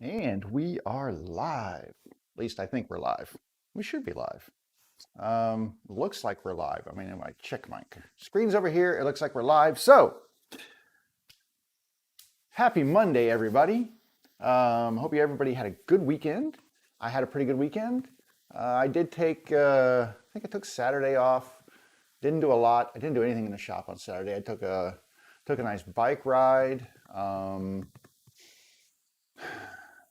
And we are live. At least I think we're live. We should be live. Looks like we're live. I mean, I check my screen's over here. It looks like we're live. So, happy Monday, everybody. Hope everybody had a good weekend. I had a pretty good weekend. I did take, I think I took Saturday off. Didn't do a lot. I didn't do anything in the shop on Saturday. I took a nice bike ride.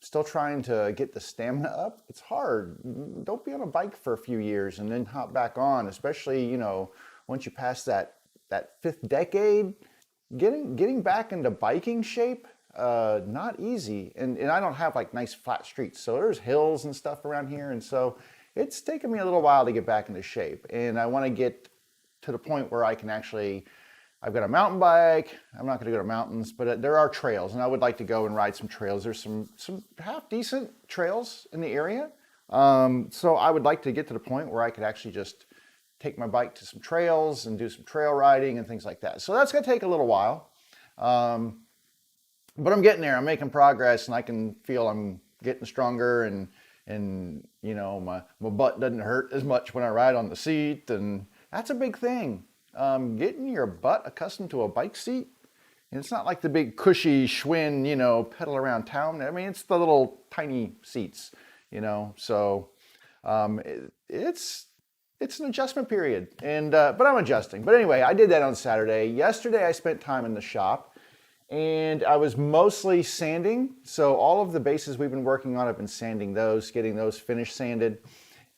Still trying to get the stamina up. It's hard. Don't be on a bike for a few years and then hop back on, especially, you know, once you pass that fifth decade, getting back into biking shape, not easy. And I don't have like nice flat streets. So there's hills and stuff around here. And so it's taken me a little while to get back into shape. And I want to get to the point where I can actually, I've got a mountain bike. I'm not going to go to mountains, but there are trails, and I would like to go and ride some trails. There's some half decent trails in the area. So I would like to get to the point where I could actually just take my bike to some trails and do some trail riding and things like that. So that's going to take a little while. But I'm getting there. I'm making progress, and I can feel I'm getting stronger, and you know, my butt doesn't hurt as much when I ride on the seat, and that's a big thing. Getting your butt accustomed to a bike seat. And it's not like the big cushy Schwinn, you know, pedal around town. I mean, it's the little tiny seats, you know. So it's an adjustment period, and but I'm adjusting. But anyway, I did that on Saturday. Yesterday, I spent time in the shop, and I was mostly sanding. So all of the bases we've been working on, I've been sanding those, getting those finished sanded,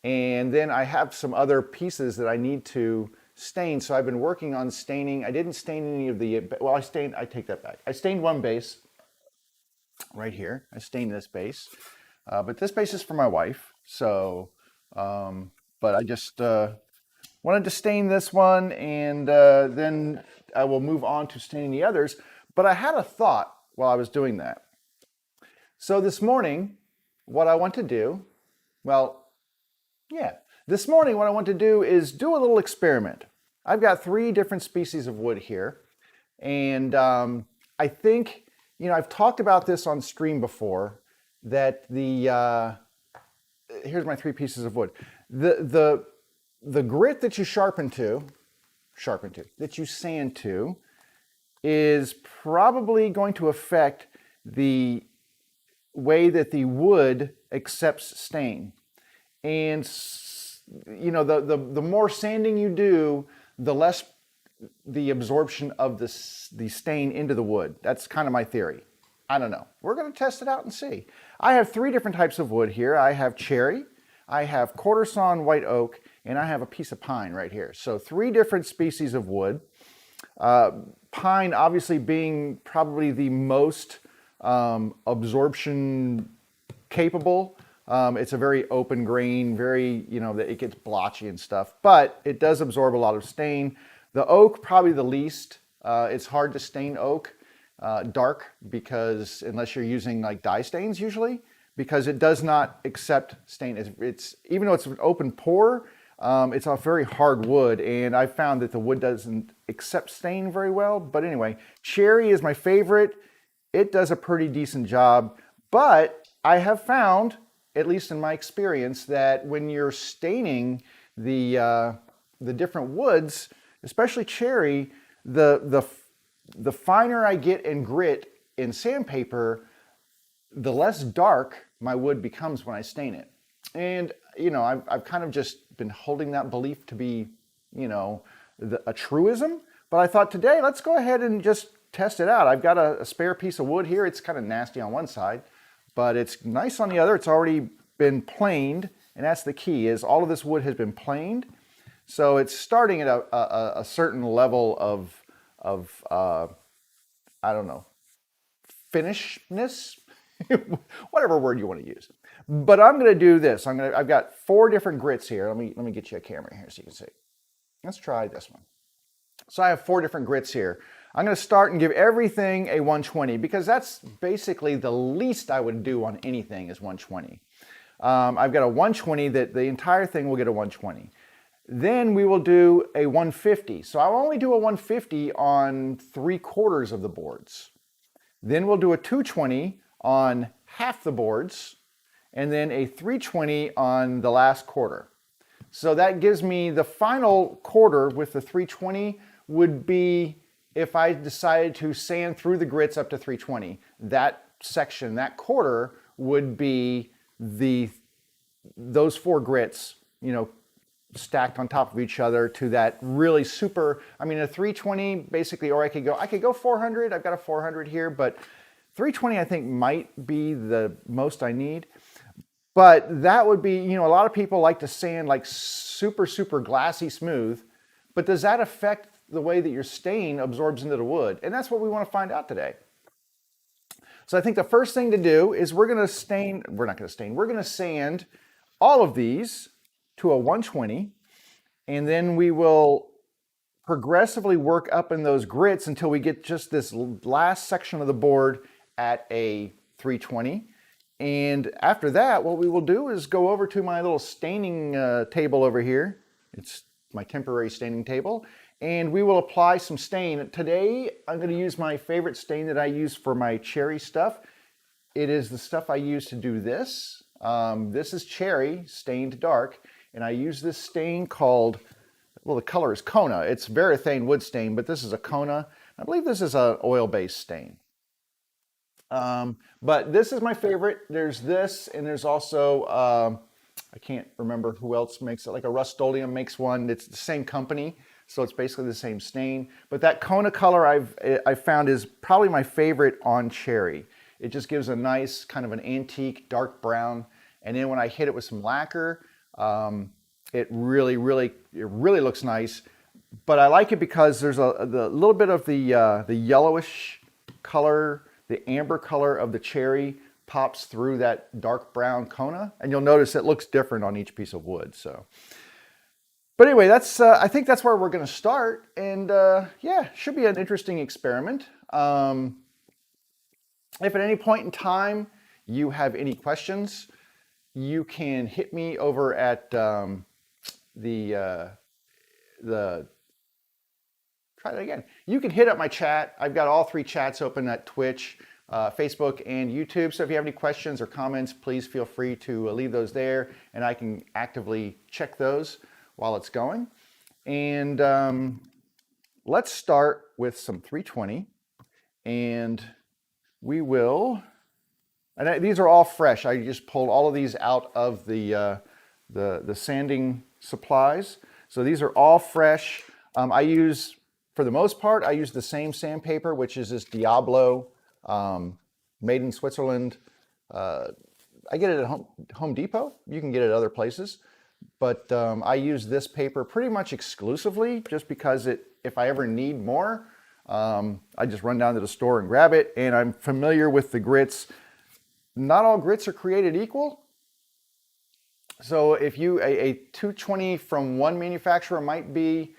and then I have some other pieces that I need to stain. So I've been working on staining. I didn't stain any of the, well, I take that back. I stained one base right here. I stained this base, but this base is for my wife. So, but I just wanted to stain this one, and then I will move on to staining the others. But I had a thought while I was doing that. So this morning, what I want to do, this morning what I want to do is do a little experiment. I've got 3 different species of wood here, and I think, you know, I've talked about this on stream before, that the, here's my 3 pieces of wood. The grit that you that you sand to, is probably going to affect the way that the wood accepts stain. And you know, the more sanding you do, the less the absorption of the stain into the wood. That's kind of my theory. I don't know. We're going to test it out and see. I have 3 different types of wood here. I have cherry, I have quarter sawn white oak, and I have a piece of pine right here. So 3 different species of wood. Pine obviously being probably the most absorption capable. It's a very open grain, very, it gets blotchy and stuff, but it does absorb a lot of stain. The oak, probably the least. It's hard to stain oak dark, because unless you're using like dye stains usually, because it does not accept stain. It's even though it's an open pore, it's a very hard wood, and I found that the wood doesn't accept stain very well. But anyway, cherry is my favorite. It does a pretty decent job, but I have found, at least in my experience, that when you're staining the different woods, especially cherry, the finer I get in grit in sandpaper, the less dark my wood becomes when I stain it. And I've kind of just been holding that belief to be, a truism. But I thought today, let's go ahead and just test it out. I've got a spare piece of wood here. It's kind of nasty on one side, but it's nice on the other. It's already been planed, and that's the key, is all of this wood has been planed. So it's starting at a certain level of I don't know, finishedness, whatever word you want to use. But I'm going to do this. I've got 4 different grits here. Let me get you a camera here so you can see. Let's try this one. So I have 4 different grits here. I'm going to start and give everything a 120, because that's basically the least I would do on anything is 120. I've got a 120 that the entire thing will get a 120. Then we will do a 150. So I'll only do a 150 on 3/4 of the boards. Then we'll do a 220 on half the boards, and then a 320 on the last quarter. So that gives me the final quarter with the 320 would be if I decided to sand through the grits up to 320. That section, that quarter, would be those 4 grits, stacked on top of each other to that really super, a 320 basically, or I could go 400. I've got a 400 here, but 320 I think might be the most I need. But that would be, a lot of people like to sand like super, super glassy smooth, but does that affect the way that your stain absorbs into the wood? And that's what we want to find out today. So I think the first thing to do is we're going to sand all of these to a 120, and then we will progressively work up in those grits until we get just this last section of the board at a 320. And after that, what we will do is go over to my little staining table over here. It's my temporary staining table, and we will apply some stain. Today, I'm going to use my favorite stain that I use for my cherry stuff. It is the stuff I use to do this. This is cherry stained dark, and I use this stain called, well, the color is Kona. It's Varathane wood stain, but this is a Kona. I believe this is an oil-based stain. But this is my favorite. There's this, and there's also, I can't remember who else makes it, like a Rust-Oleum makes one. It's the same company, so it's basically the same stain. But that Kona color I've found is probably my favorite on cherry. It just gives a nice kind of an antique dark brown. And then when I hit it with some lacquer, it really looks nice. But I like it because there's the little bit of the yellowish color, the amber color of the cherry pops through that dark brown Kona, and you'll notice it looks different on each piece of wood. So, but anyway, that's I think that's where we're going to start, and yeah, should be an interesting experiment. If at any point in time you have any questions, you can hit me over at try that again. You can hit up my chat. I've got all 3 chats open at Twitch, Facebook, and YouTube. So if you have any questions or comments, please feel free to leave those there, and I can actively check those while it's going. And let's start with some 320, and we will. And these are all fresh. I just pulled all of these out of the sanding supplies. So these are all fresh. I use, for the most part, I use the same sandpaper, which is this Diablo, made in Switzerland. I get it at Home Depot. You can get it at other places. But I use this paper pretty much exclusively just because if I ever need more, I just run down to the store and grab it. And I'm familiar with the grits. Not all grits are created equal. So if a 220 from one manufacturer might be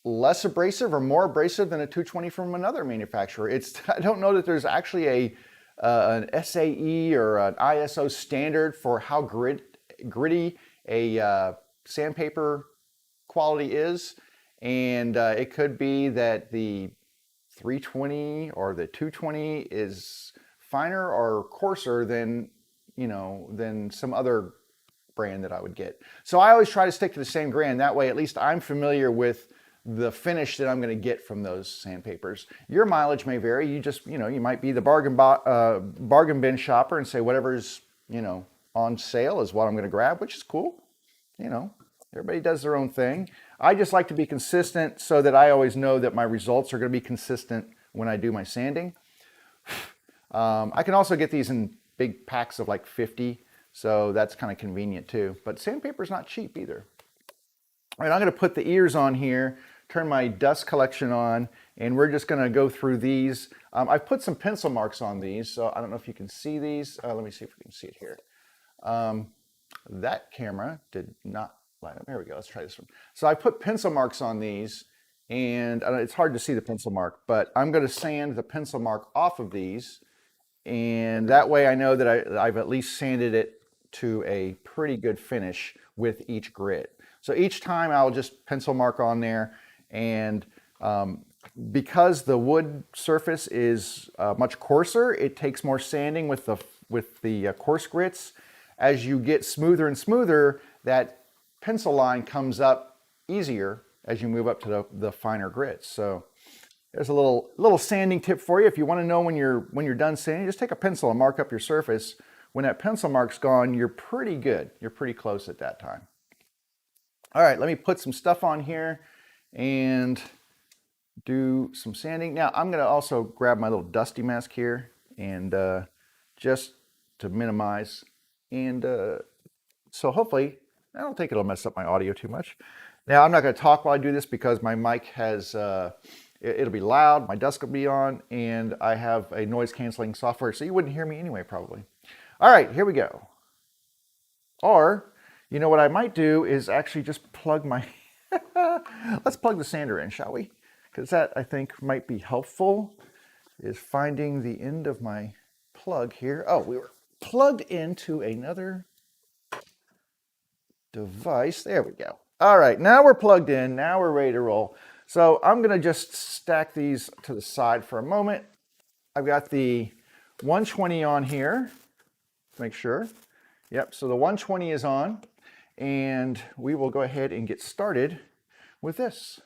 less abrasive or more abrasive than a 220 from another manufacturer. I don't know that there's actually an SAE or an ISO standard for how gritty a sandpaper quality is. And it could be that the 320 or the 220 is finer or coarser than, than some other brand that I would get. So I always try to stick to the same brand. That way, at least I'm familiar with the finish that I'm going to get from those sandpapers. Your mileage may vary. You might be the bargain bin shopper and say whatever's, on sale is what I'm going to grab, which is cool. Everybody does their own thing. I just like to be consistent so that I always know that my results are going to be consistent when I do my sanding. I can also get these in big packs of like 50, so that's kind of convenient too. But sandpaper is not cheap either. All right, I'm going to put the ears on here, turn my dust collection on, and we're just going to go through these. I've put some pencil marks on these, so I don't know if you can see these. Let me see if we can see it here. That camera did not line up. There we go. Let's try this one. So I put pencil marks on these, and it's hard to see the pencil mark, but I'm going to sand the pencil mark off of these, and that way I know that I've at least sanded it to a pretty good finish with each grit. So each time I'll just pencil mark on there, and because the wood surface is much coarser, it takes more sanding with the coarse grits. As you get smoother and smoother, that pencil line comes up easier as you move up to the finer grits. So there's a little sanding tip for you. If you want to know when you're done sanding, just take a pencil and mark up your surface. When that pencil mark's gone, you're pretty good. You're pretty close at that time. All right, let me put some stuff on here and do some sanding. Now I'm going to also grab my little dusty mask here and just to minimize. And so hopefully, I don't think it'll mess up my audio too much. Now I'm not going to talk while I do this because my mic has, it'll be loud, my dust will be on, and I have a noise canceling software, so you wouldn't hear me anyway probably. All right, here we go. Or, what I might do is actually just plug my, let's plug the sander in, shall we? Because that I think might be helpful, is finding the end of my plug here. Oh, we were plugged into another device. There we go. All right, now we're plugged in. Now we're ready to roll. So I'm going to just stack these to the side for a moment. I've got the 120 on here. Make sure. Yep, so the 120 is on, and we will go ahead and get started with this.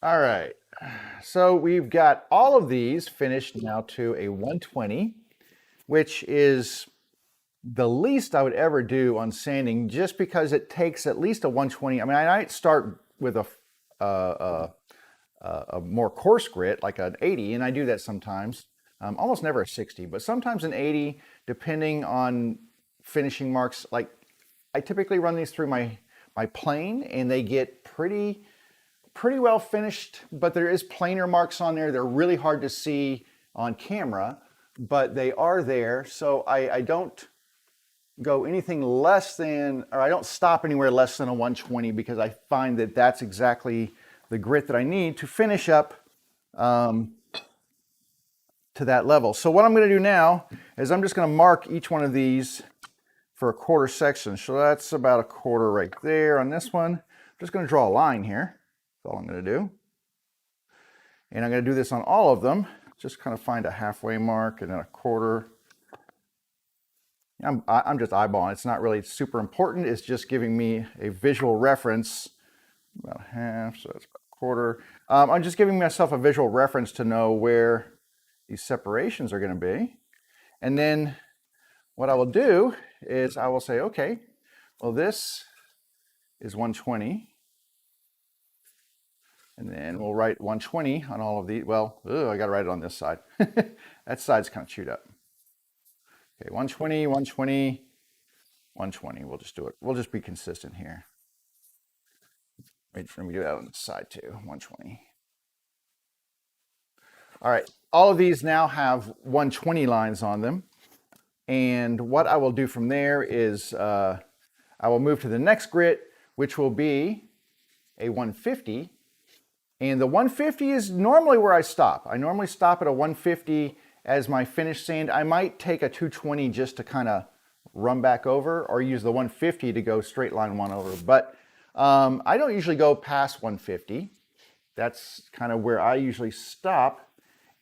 All right, so we've got all of these finished now to a 120, which is the least I would ever do on sanding, just because it takes at least a 120. I mean, I might start with a more coarse grit, like an 80, and I do that sometimes. Almost never a 60, but sometimes an 80, depending on finishing marks. Like I typically run these through my plane, and they get pretty well finished, but there is planer marks on there. They're really hard to see on camera, but they are there. So I don't go anything less than, or I don't stop anywhere less than a 120, because I find that that's exactly the grit that I need to finish up to that level. So what I'm going to do now is I'm just going to mark each one of these for a quarter section. So that's about a quarter right there on this one. I'm just going to draw a line here. That's all I'm going to do. And I'm going to do this on all of them. Just kind of find a halfway mark and then a quarter. I'm just eyeballing. It's not really super important. It's just giving me a visual reference. About half, so that's about a quarter. I'm just giving myself a visual reference to know where these separations are going to be. And then what I will do is I will say, okay, well, this is 120. And then we'll write 120 on all of these. Well, I got to write it on this side. That side's kind of chewed up. Okay, 120, 120, 120. We'll just do it. We'll just be consistent here. Let me do that on the side too, 120. All right, all of these now have 120 lines on them. And what I will do from there is I will move to the next grit, which will be a 150. And the 150 is normally where I stop. I normally stop at a 150 as my finish sand. I might take a 220 just to kind of run back over, or use the 150 to go straight line one over. But I don't usually go past 150. That's kind of where I usually stop.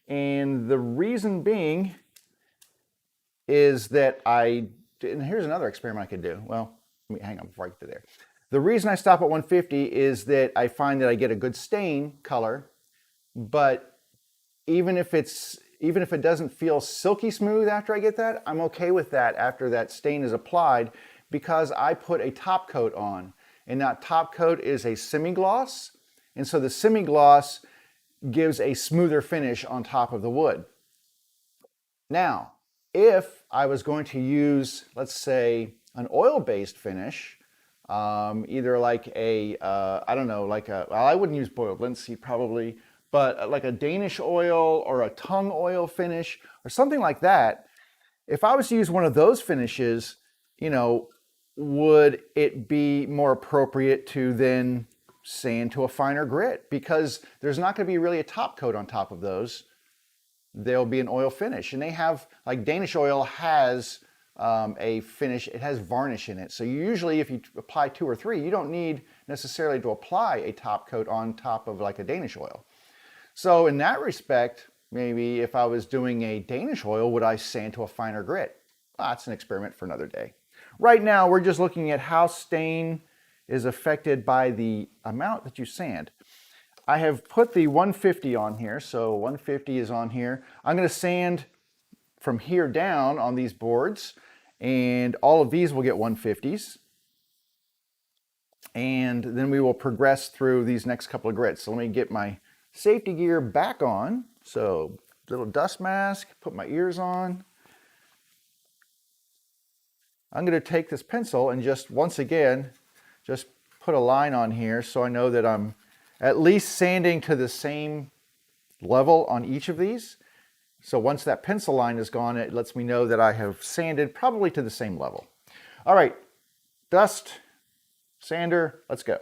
And the reason being is that and here's another experiment I could do. Well, let me hang on before I get to there. The reason I stop at 150 is that I find that I get a good stain color, but even if it doesn't feel silky smooth after I get that, I'm okay with that after that stain is applied, because I put a top coat on, and that top coat is a semi-gloss, and so the semi-gloss gives a smoother finish on top of the wood. Now, if I was going to use, let's say, an oil-based finish, either like I don't know, well, I wouldn't use boiled linseed probably, but like a Danish oil or a tung oil finish or something like that, if I was to use one of those finishes, would it be more appropriate to then sand to a finer grit? Because there's not going to be really a top coat on top of those. There'll be an oil finish, and they have, like, Danish oil has a finish, it has varnish in it. So usually if you apply 2 or 3, you don't need necessarily to apply a top coat on top of like a Danish oil. So in that respect, maybe if I was doing a Danish oil, would I sand to a finer grit? Well, that's an experiment for another day. Right now, we're just looking at how stain is affected by the amount that you sand. I have put the 150 on here, so 150 is on here. I'm going to sand from here down on these boards, and all of these will get 150s. And then we will progress through these next couple of grits. So let me get my safety gear back on, So little dust mask, put my ears on. I'm going to take this pencil and just once again, just put a line on here so I know that I'm at least sanding to the same level on each of these. So once that pencil line is gone, it lets me know that I have sanded probably to the same level. All right, dust, sander, let's go.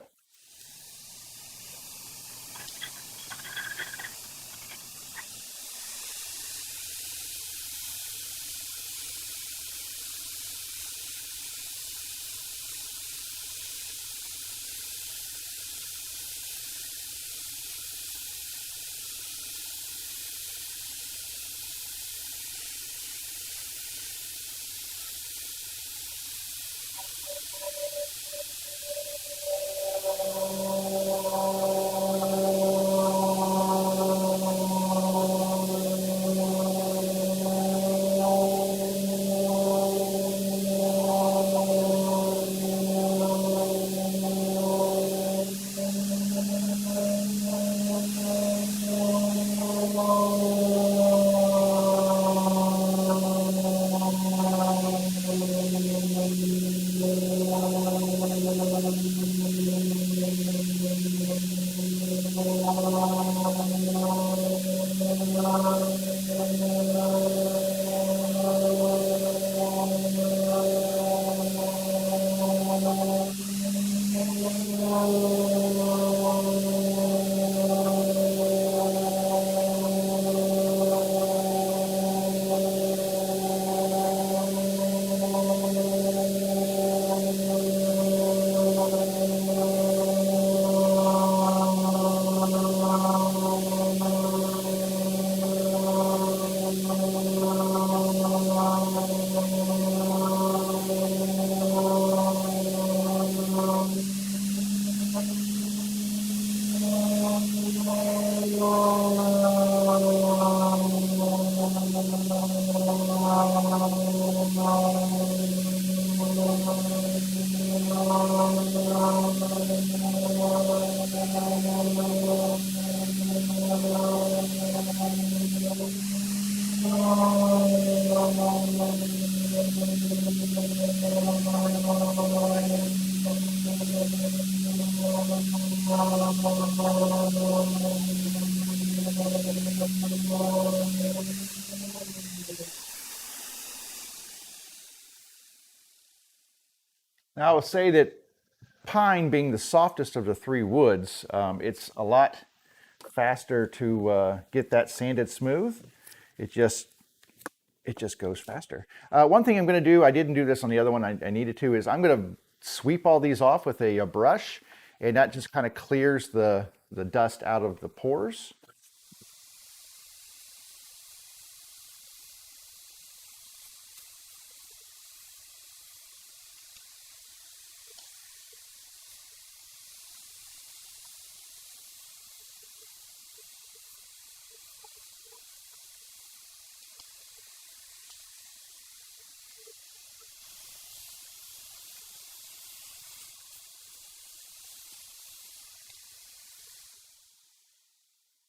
Now I will say that pine being the softest of the three woods, it's a lot faster to get that sanded smooth. It just goes faster. One thing I'm going to do, I didn't do this on the other one, I needed to, is I'm going to sweep all these off with a brush, and that just kind of clears the dust out of the pores.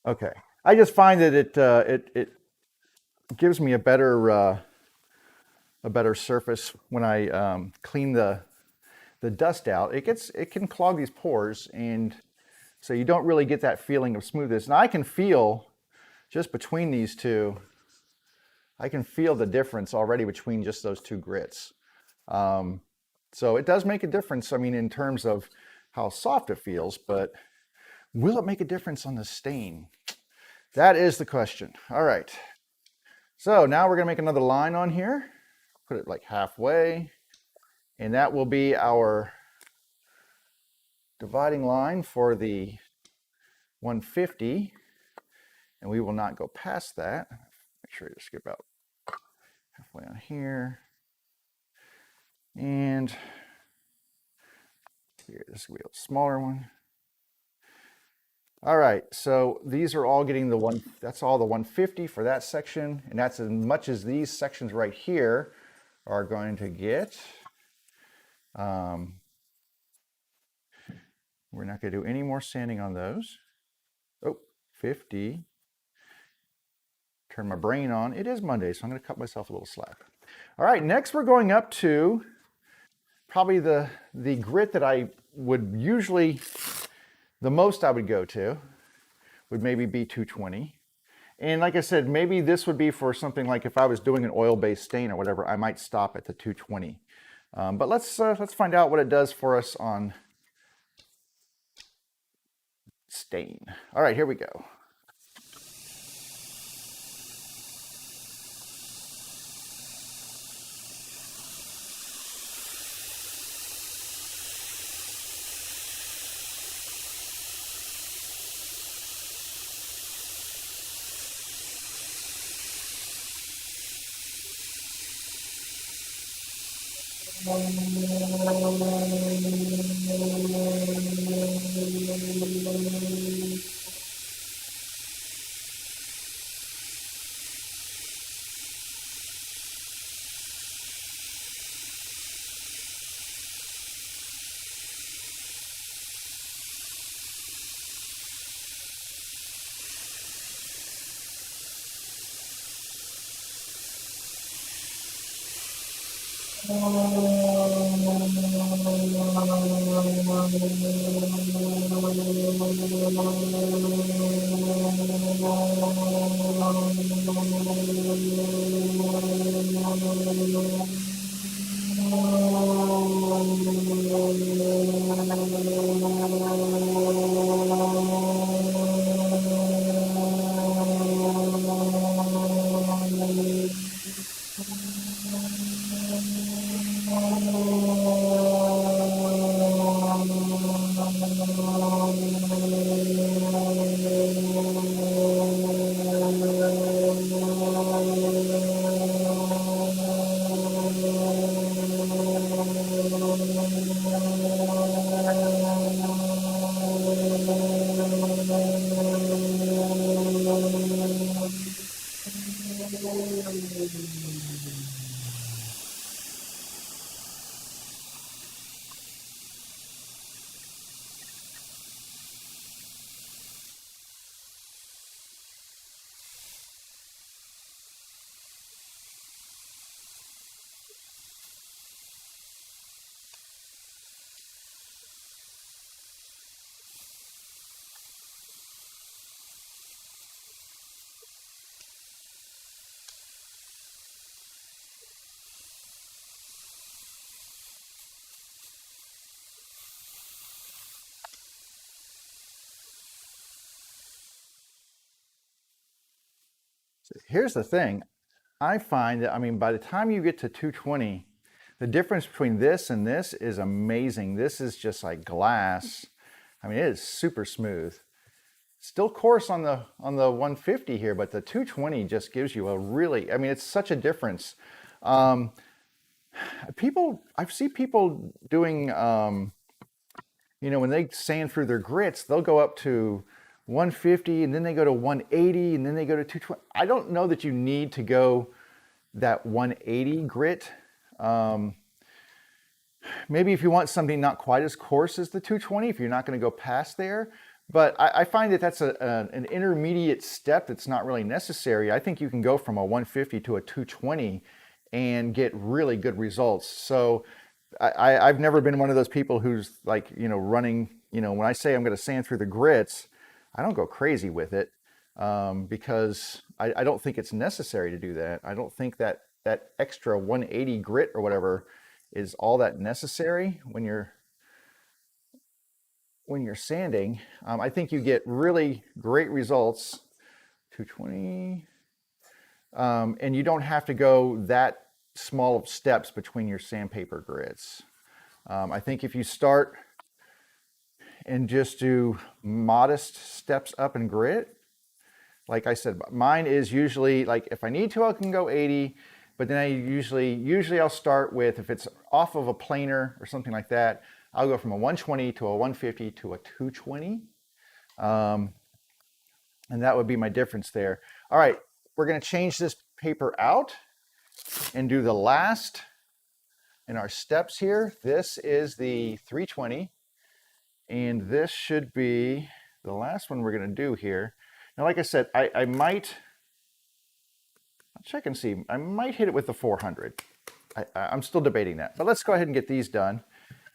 Okay, I just find that it gives me a better surface when I clean the dust out. It can clog these pores, and so you don't really get that feeling of smoothness. And I can feel just between these two, I can feel the difference already between just those two grits. So it does make a difference. I mean, in terms of how soft it feels, but will it make a difference on the stain? That is the question. All right. So now we're going to make another line on here. Put it like halfway, and that will be our dividing line for the 150, and we will not go past that. Make sure you just skip out halfway on here, and here, this will be a smaller one. All right, so these are all getting the one, that's all the 150 for that section, and that's as much as these sections right here are going to get. We're not going to do any more sanding on those. Oh, 50. turn my brain on. It is Monday, so I'm going to cut myself a little slack. All right, next we're going up to probably the grit that I would usually, the most I would go to would maybe be 220. And like I said, maybe this would be for something like if I was doing an oil-based stain or whatever, I might stop at the 220. But let's find out what it does for us on stain. All right, here we go. Here's the thing. I find that, I mean, by the time you get to 220, the difference between this and this is amazing. This is just like glass. I mean, it is super smooth. Still coarse on the 150 here, but the 220 just gives you a really, I mean, it's such a difference. I've seen people doing, you know, when they sand through their grits, they'll go up to 150 and then they go to 180 and then they go to 220. I don't know that you need to go that 180 grit. Maybe if you want something not quite as coarse as the 220, if you're not going to go past there. But I find that that's an intermediate step that's not really necessary. I think you can go from a 150 to a 220 and get really good results. So I've never been one of those people who's like, you know, running, you know, when I say I'm going to sand through the grits, I don't go crazy with it because I don't think it's necessary to do that. I don't think that that extra 180 grit or whatever is all that necessary when you're sanding. I think you get really great results. 220, and you don't have to go that small of steps between your sandpaper grits. I think if you start and just do modest steps up in grit, like I said, mine is usually like if I need to, I can go 80, but then I usually I'll start with, if it's off of a planer or something like that, I'll go from a 120 to a 150 to a 220. And that would be my difference there. All right, we're going to change this paper out and do the last in our steps here. This is the 320, and this should be the last one we're going to do here. Now, like I said, I might check and see. I might hit it with the 400. I'm still debating that, but let's go ahead and get these done.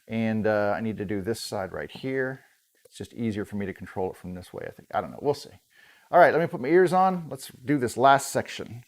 And I need to do this side right here. It's just easier for me to control it from this way, I think. I don't know, we'll see. All right, let me put my ears on. Let's do this last section.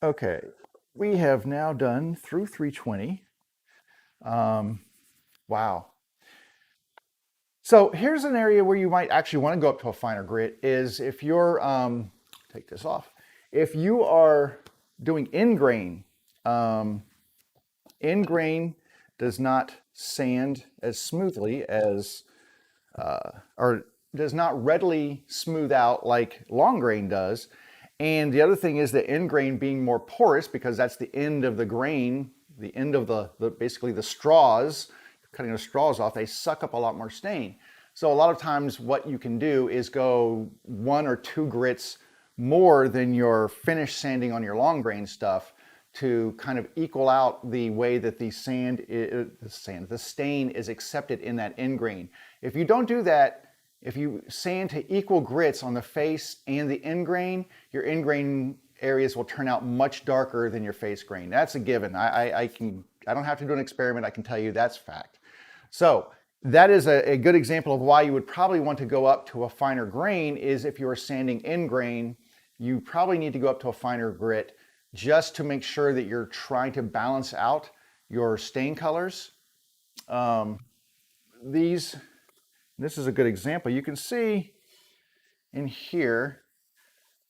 Okay, we have now done through 320. Wow. So here's an area where you might actually want to go up to a finer grit is if you're, take this off, if you are doing in grain, in grain does not sand as smoothly as, or does not readily smooth out like long grain does. And the other thing is the end grain being more porous because that's the end of the grain, the end of the basically the straws, cutting the straws off, they suck up a lot more stain. So a lot of times what you can do is go 1 or 2 grits more than your finish sanding on your long grain stuff to kind of equal out the way that the stain is accepted in that end grain. If you don't do that, if you sand to equal grits on the face and the end grain, your end grain areas will turn out much darker than your face grain. That's a given. I don't have to do an experiment. I can tell you that's fact. So that is a good example of why you would probably want to go up to a finer grain is if you are sanding end grain, you probably need to go up to a finer grit just to make sure that you're trying to balance out your stain colors. This is a good example. You can see in here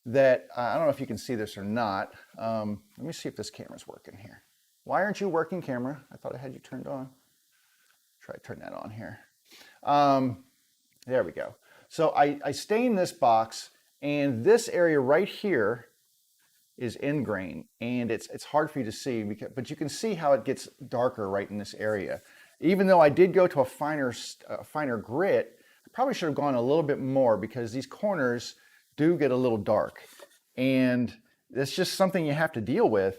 that, I don't know if you can see this or not. Let me see if this camera's working here. Why aren't you working, camera? I thought I had you turned on. Try to turn that on here. There we go. So I stained this box, and this area right here is end grain, and it's hard for you to see, but you can see how it gets darker right in this area. Even though I did go to a finer grit, I probably should have gone a little bit more because these corners do get a little dark. And it's just something you have to deal with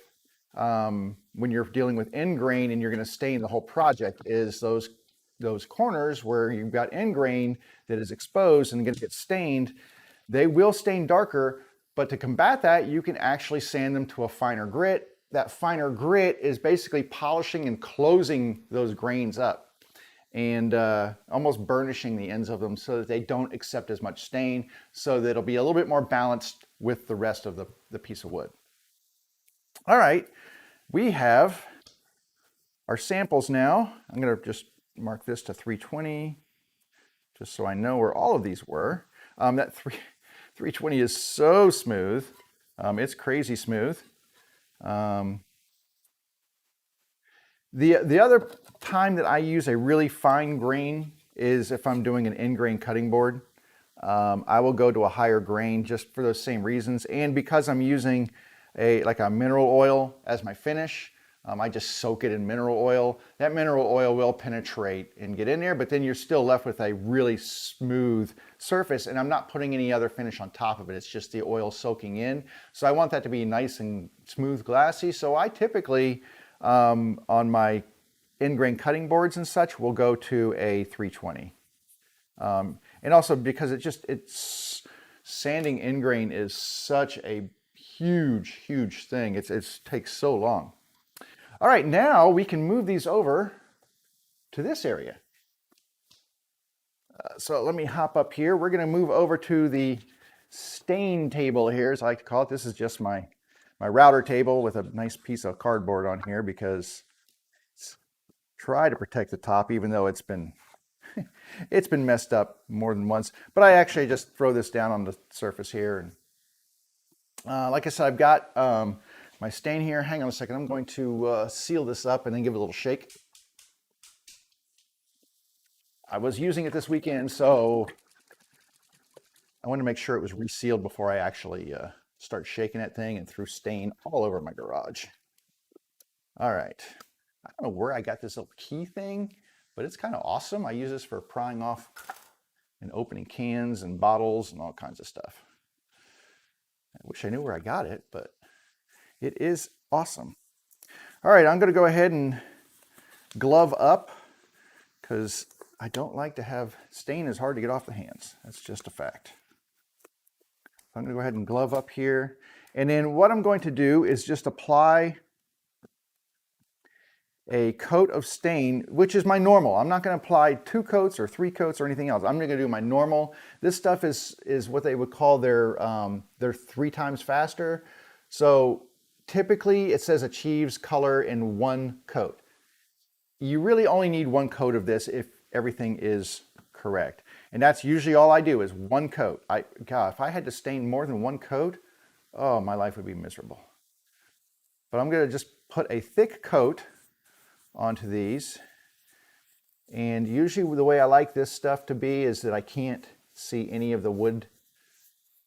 when you're dealing with end grain and you're going to stain the whole project is those corners where you've got end grain that is exposed and going to get stained. They will stain darker, but to combat that, you can actually sand them to a finer grit. That finer grit is basically polishing and closing those grains up and almost burnishing the ends of them so that they don't accept as much stain, so that it'll be a little bit more balanced with the rest of the piece of wood. All right, we have our samples now. I'm going to just mark this to 320, just so I know where all of these were. That 320 is so smooth. It's crazy smooth. The other time that I use a really fine grain is if I'm doing an end grain cutting board. I will go to a higher grain just for those same reasons. And because I'm using like a mineral oil as my finish, I just soak it in mineral oil. That mineral oil will penetrate and get in there, but then you're still left with a really smooth surface, and I'm not putting any other finish on top of it. It's just the oil soaking in. So I want that to be nice and smooth, glassy. So I typically, on my end grain cutting boards and such, will go to a 320. And also because it's sanding end grain is such a huge thing. It takes so long. All right, now we can move these over to this area. So let me hop up here. We're going to move over to the stain table here, as I like to call it. This is just my router table with a nice piece of cardboard on here because try to protect the top, even though it's been it's been messed up more than once. But I actually just throw this down on the surface here. And like I said, I've got my stain here. Hang on a second. I'm going to seal this up and then give it a little shake. I was using it this weekend, so I wanted to make sure it was resealed before I actually start shaking that thing and threw stain all over my garage. All right. I don't know where I got this little key thing, but it's kind of awesome. I use this for prying off and opening cans and bottles and all kinds of stuff. I wish I knew where I got it, but it is awesome. All right, I'm going to go ahead and glove up because I don't like to have stain is hard to get off the hands. That's just a fact. I'm going to go ahead and glove up here. And then what I'm going to do is just apply a coat of stain, which is my normal. I'm not going to apply 2 coats or 3 coats or anything else. I'm going to do my normal. This stuff is what they would call their 3 times faster. So typically it says achieves color in 1 coat. You really only need 1 coat of this if everything is correct. And that's usually all I do is 1 coat. God, if I had to stain more than 1 coat, oh, my life would be miserable. But I'm going to just put a thick coat onto these. And usually the way I like this stuff to be is that I can't see any of the wood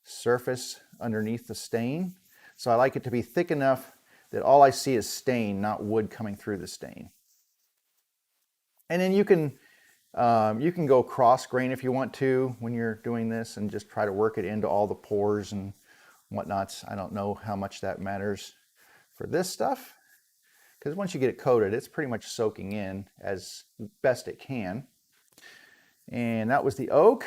surface underneath the stain. So I like it to be thick enough that all I see is stain, not wood coming through the stain. And then you can go cross grain if you want to when you're doing this and just try to work it into all the pores and whatnots. I don't know how much that matters for this stuff, because once you get it coated, it's pretty much soaking in as best it can. And that was the oak.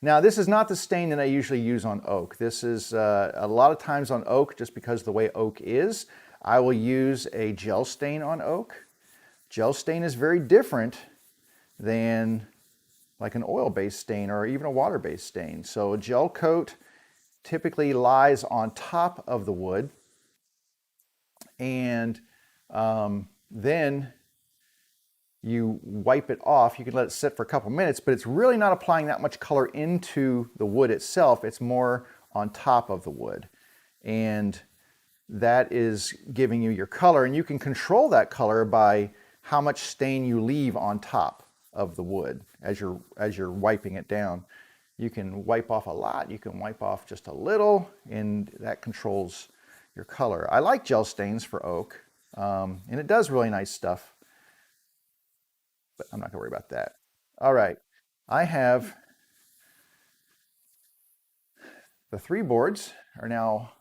Now, this is not the stain that I usually use on oak. This is a lot of times on oak, just because of the way oak is, I will use a gel stain on oak. Gel stain is very different than like an oil-based stain or even a water-based stain. So a gel coat typically lies on top of the wood, and then you wipe it off. You can let it sit for a couple minutes, but it's really not applying that much color into the wood itself. It's more on top of the wood. And that is giving you your color, and you can control that color by how much stain you leave on top of the wood as you're wiping it down. You can wipe off a lot, you can wipe off just a little, and that controls your color. I like gel stains for oak, and it does really nice stuff, but I'm not gonna worry about that. All right, I have the 3 boards are now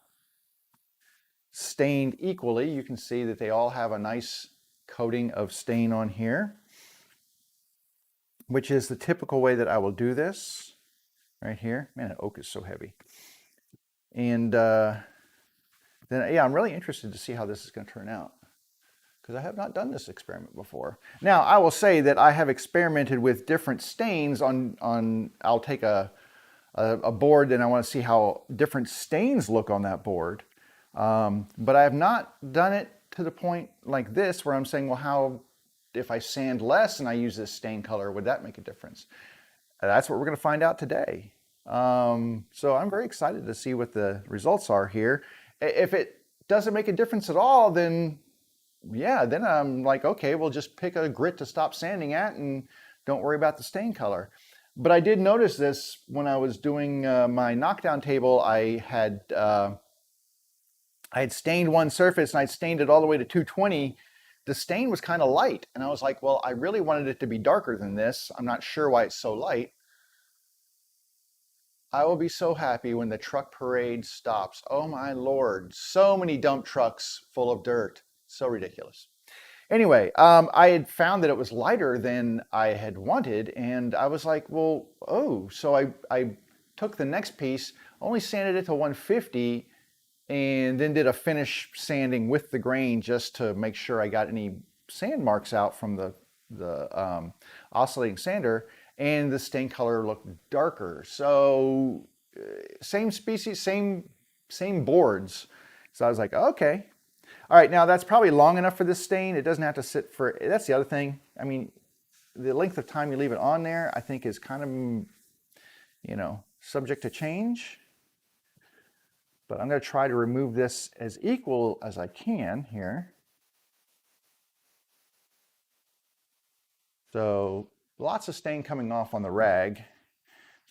stained equally. You can see that they all have a nice coating of stain on here, which is the typical way that I will do this right here. Man, that oak is so heavy. And then, yeah, I'm really interested to see how this is going to turn out, because I have not done this experiment before. Now, I will say that I have experimented with different stains on I'll take a board and I want to see how different stains look on that board. But I have not done it to the point like this where I'm saying, well, how, if I sand less and I use this stain color, would that make a difference? That's what we're going to find out today. So I'm very excited to see what the results are here. If it doesn't make a difference at all, then yeah, then I'm like, okay, we'll just pick a grit to stop sanding at and don't worry about the stain color. But I did notice this when I was doing my knockdown table. I had stained one surface and I'd stained it all the way to 220. The stain was kind of light, and I was like, well, I really wanted it to be darker than this. I'm not sure why it's so light. I will be so happy when the truck parade stops. Oh my Lord, so many dump trucks full of dirt. So ridiculous. Anyway, I had found that it was lighter than I had wanted, and I was like, well, oh, so I took the next piece, only sanded it to 150, and then did a finish sanding with the grain just to make sure I got any sand marks out from the oscillating sander, and the stain color looked darker. So same species, same boards. So I was like, okay. All right, now that's probably long enough for this stain. It doesn't have to sit for, that's the other thing. I mean, the length of time you leave it on there, I think is kind of, you know, subject to change. But I'm going to try to remove this as equal as I can here. So lots of stain coming off on the rag. So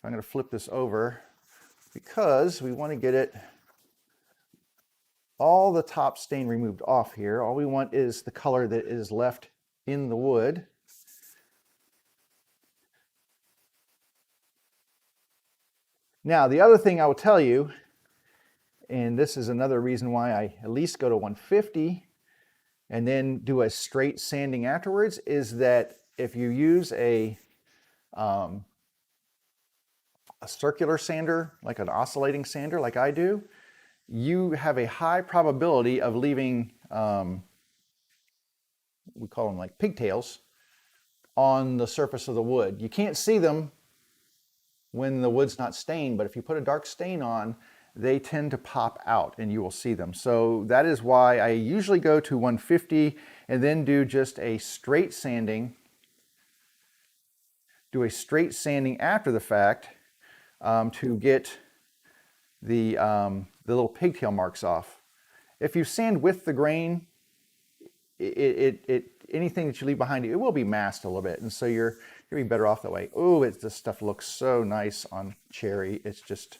I'm going to flip this over because we want to get it all the top stain removed off here. All we want is the color that is left in the wood. Now, the other thing I will tell you, and this is another reason why I at least go to 150 and then do a straight sanding afterwards, is that if you use a circular sander, like an oscillating sander like I do, you have a high probability of leaving, we call them like pigtails, on the surface of the wood. You can't see them when the wood's not stained, but if you put a dark stain on, they tend to pop out and you will see them. So that is why I usually go to 150 and then do just a straight sanding, after the fact to get the little pigtail marks off. If you sand with the grain, anything that you leave behind you, it will be masked a little bit, and so you're be better off that way. Oh, this stuff looks so nice on cherry. It's just,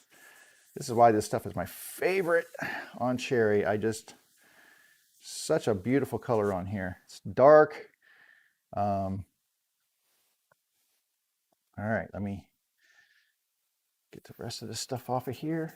this is why this stuff is my favorite on cherry. Such a beautiful color on here. It's dark. All right, let me get the rest of this stuff off of here.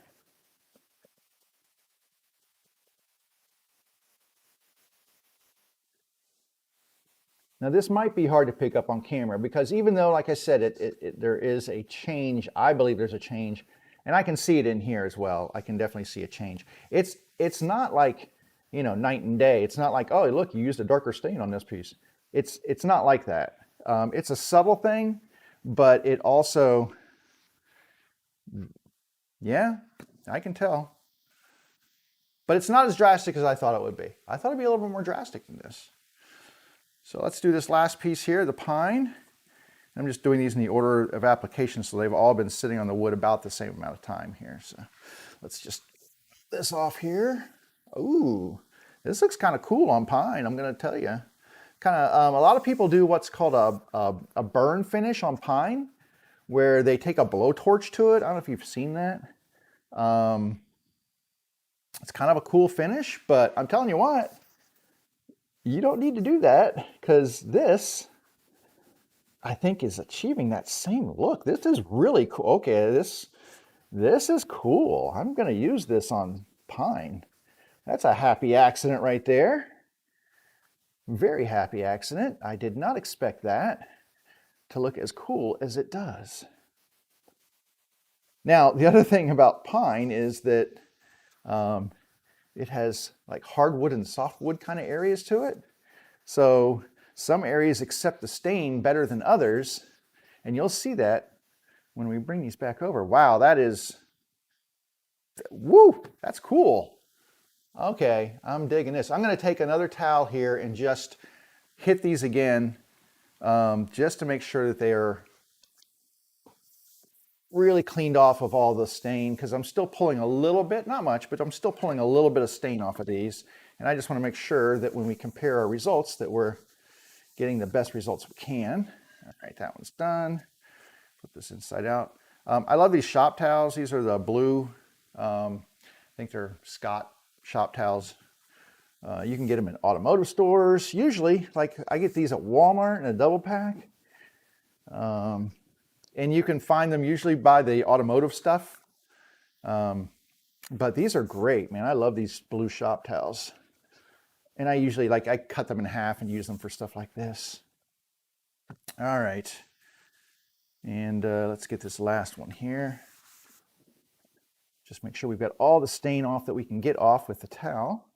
Now this might be hard to pick up on camera because even though, like I said, there is a change, I believe there's a change, and I can see it in here as well. I can definitely see a change. It's not like, you know, night and day. It's not like, oh, look, you used a darker stain on this piece. It's not like that. It's a subtle thing, but it also, yeah, I can tell. But it's not as drastic as I thought it would be. I thought it'd be a little bit more drastic than this. So let's do this last piece here, the pine. I'm just doing these in the order of application, so they've all been sitting on the wood about the same amount of time here. So let's just get this off here. Ooh, this looks kind of cool on pine, I'm going to tell you. Kind of, a lot of people do what's called a burn finish on pine, where they take a blowtorch to it. I don't know if you've seen that. It's kind of a cool finish, but I'm telling you what, you don't need to do that, because this, I think, is achieving that same look. This is really cool. Okay, this is cool. I'm going to use this on pine. That's a happy accident right there. Very happy accident. I did not expect that to look as cool as it does. Now, the other thing about pine is that it has like hardwood and softwood kind of areas to it. So some areas accept the stain better than others, and you'll see that when we bring these back over. Wow, that is, woo, that's cool. Okay, I'm digging this. I'm going to take another towel here and just hit these again, just to make sure that they are really cleaned off of all the stain, because I'm still pulling a little bit, not much, but I'm still pulling a little bit of stain off of these. And I just want to make sure that when we compare our results that we're getting the best results we can. All right, that one's done. Put this inside out. I love these shop towels. These are the blue, I think they're Scott shop towels. You can get them in automotive stores. Usually, like I get these at Walmart in a double pack. And you can find them usually by the automotive stuff. But these are great, man. I love these blue shop towels. And I usually, like, I cut them in half and use them for stuff like this. All right. And let's get this last one here. Just make sure we've got all the stain off that we can get off with the towel.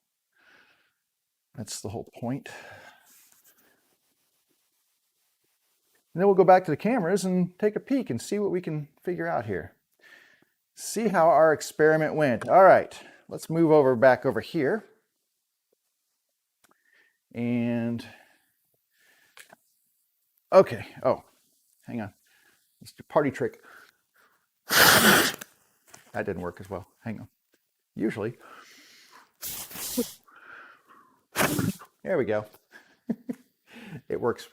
That's the whole point. And then we'll go back to the cameras and take a peek and see what we can figure out here. See how our experiment went. All right, let's move over back over here. And, okay, oh, hang on. Let's do party trick. That didn't work as well. Hang on. Usually. There we go. It works.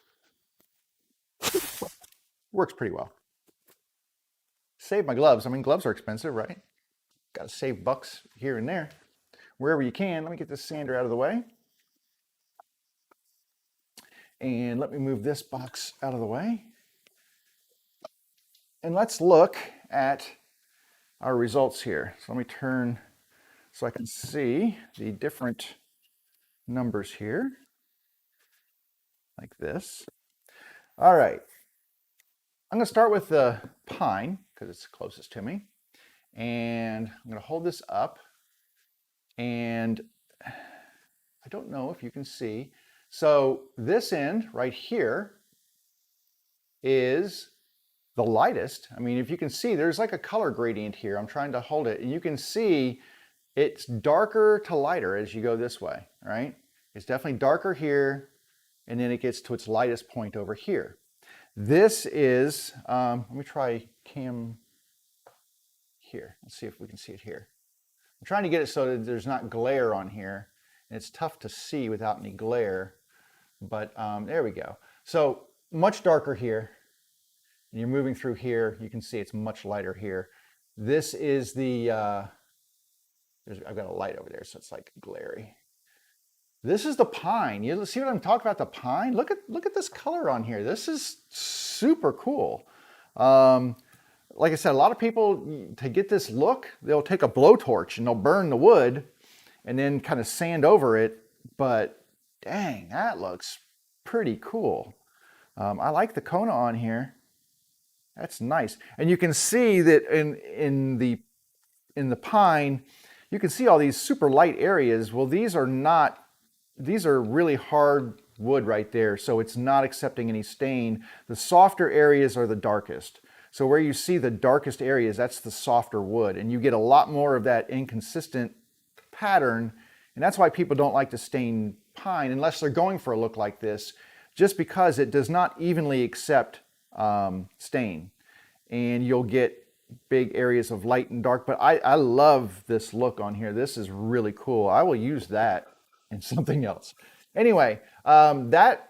Works pretty well. Save my gloves. I mean, gloves are expensive, right? Got to save bucks here and there. Wherever you can. Let me get this sander out of the way. And let me move this box out of the way. And let's look at our results here. So let me turn so I can see the different numbers here, like this. All right. I'm going to start with the pine because it's closest to me. And I'm going to hold this up. And I don't know if you can see. So this end right here is the lightest. I mean, if you can see, there's like a color gradient here. I'm trying to hold it. And you can see it's darker to lighter as you go this way, right? It's definitely darker here. And then it gets to its lightest point over here. This is, let me try cam here. Let's see if we can see it here. I'm trying to get it so that there's not glare on here. And it's tough to see without any glare. But there we go. So much darker here. And you're moving through here. You can see it's much lighter here. This is the, I've got a light over there, so it's like glary. This is the pine. You see what I'm talking about, the pine? Look at this color on here. This is super cool. Like I said, a lot of people, to get this look, they'll take a blowtorch and they'll burn the wood and then kind of sand over it. But dang, that looks pretty cool. I like the Kona on here. That's nice. And you can see that in the pine, you can see all these super light areas. Well, these are not. These are really hard wood right there, so it's not accepting any stain. The softer areas are the darkest. So where you see the darkest areas, that's the softer wood, and you get a lot more of that inconsistent pattern, and that's why people don't like to stain pine unless they're going for a look like this, just because it does not evenly accept stain, and you'll get big areas of light and dark. But I love this look on here. This is really cool. I will use that and something else. Anyway, that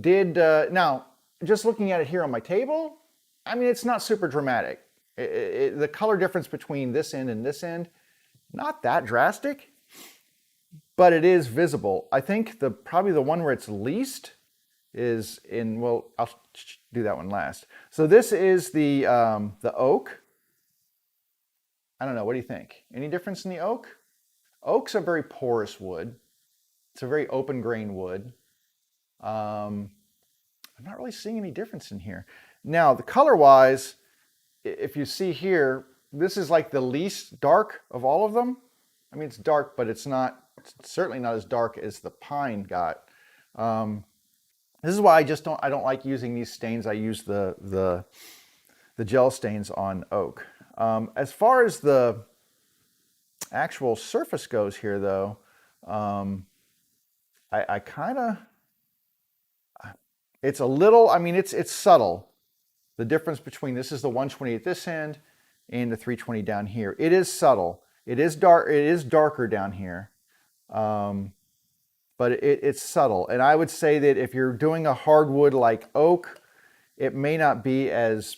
did, now, just looking at it here on my table, I mean, it's not super dramatic. The color difference between this end and this end, not that drastic, but it is visible. I think probably the one where it's least is in, well, I'll do that one last. So this is the oak. I don't know, what do you think? Any difference in the oak? Oak's a very porous wood. It's a very open grain wood. I'm not really seeing any difference in here. Now, the color wise, if you see here, this is like the least dark of all of them. I mean, it's dark, but it's certainly not as dark as the pine got. This is why I don't like using these stains. I use the gel stains on oak. As far as the actual surface goes here though, I kind of, it's a little, I mean, it's subtle. The difference between, this is the 120 at this end and the 320 down here. It is subtle. It is dark. It is darker down here, but it's subtle. And I would say that if you're doing a hardwood like oak, it may not be as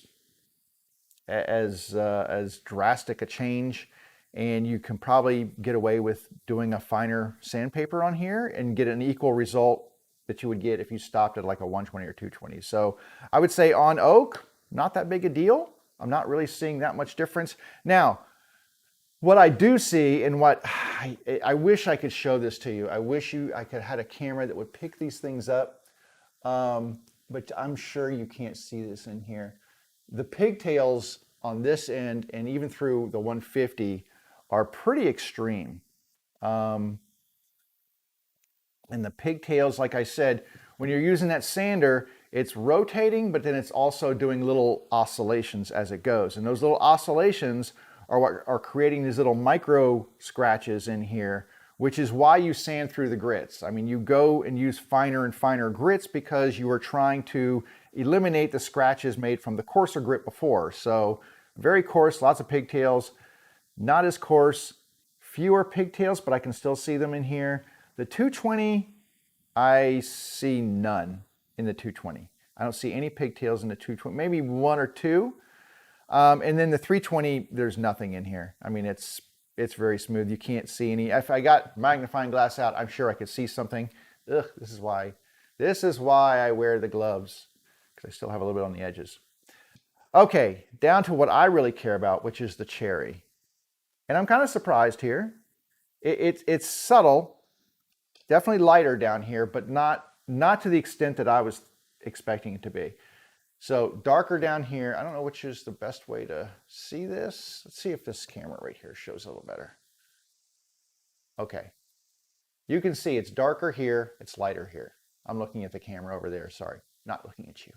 drastic a change, and you can probably get away with doing a finer sandpaper on here and get an equal result that you would get if you stopped at like a 120 or 220. So I would say on oak, not that big a deal. I'm not really seeing that much difference. Now, what I do see, and what I wish I could show this to you. I wish I could have had a camera that would pick these things up, but I'm sure you can't see this in here. The pigtails on this end and even through the 150 are pretty extreme. And the pigtails, like I said, when you're using that sander, it's rotating, but then it's also doing little oscillations as it goes. And those little oscillations are what are creating these little micro scratches in here, which is why you sand through the grits. I mean, you go and use finer and finer grits because you are trying to eliminate the scratches made from the coarser grit before. So very coarse, lots of pigtails, not as coarse, fewer pigtails, but I can still see them in here. The 220, I see none in the 220. I don't see any pigtails in the 220, maybe one or two. And then the 320, there's nothing in here. I mean, it's very smooth. You can't see any. If I got magnifying glass out, I'm sure I could see something. Ugh, this is why I wear the gloves, because I still have a little bit on the edges. Okay, down to what I really care about, which is the cherry. And I'm kind of surprised here. It's subtle, definitely lighter down here, but not to the extent that I was expecting it to be. So darker down here. I don't know which is the best way to see this. Let's see if this camera right here shows a little better. Okay. You can see it's darker here, it's lighter here. I'm looking at the camera over there, sorry, not looking at you.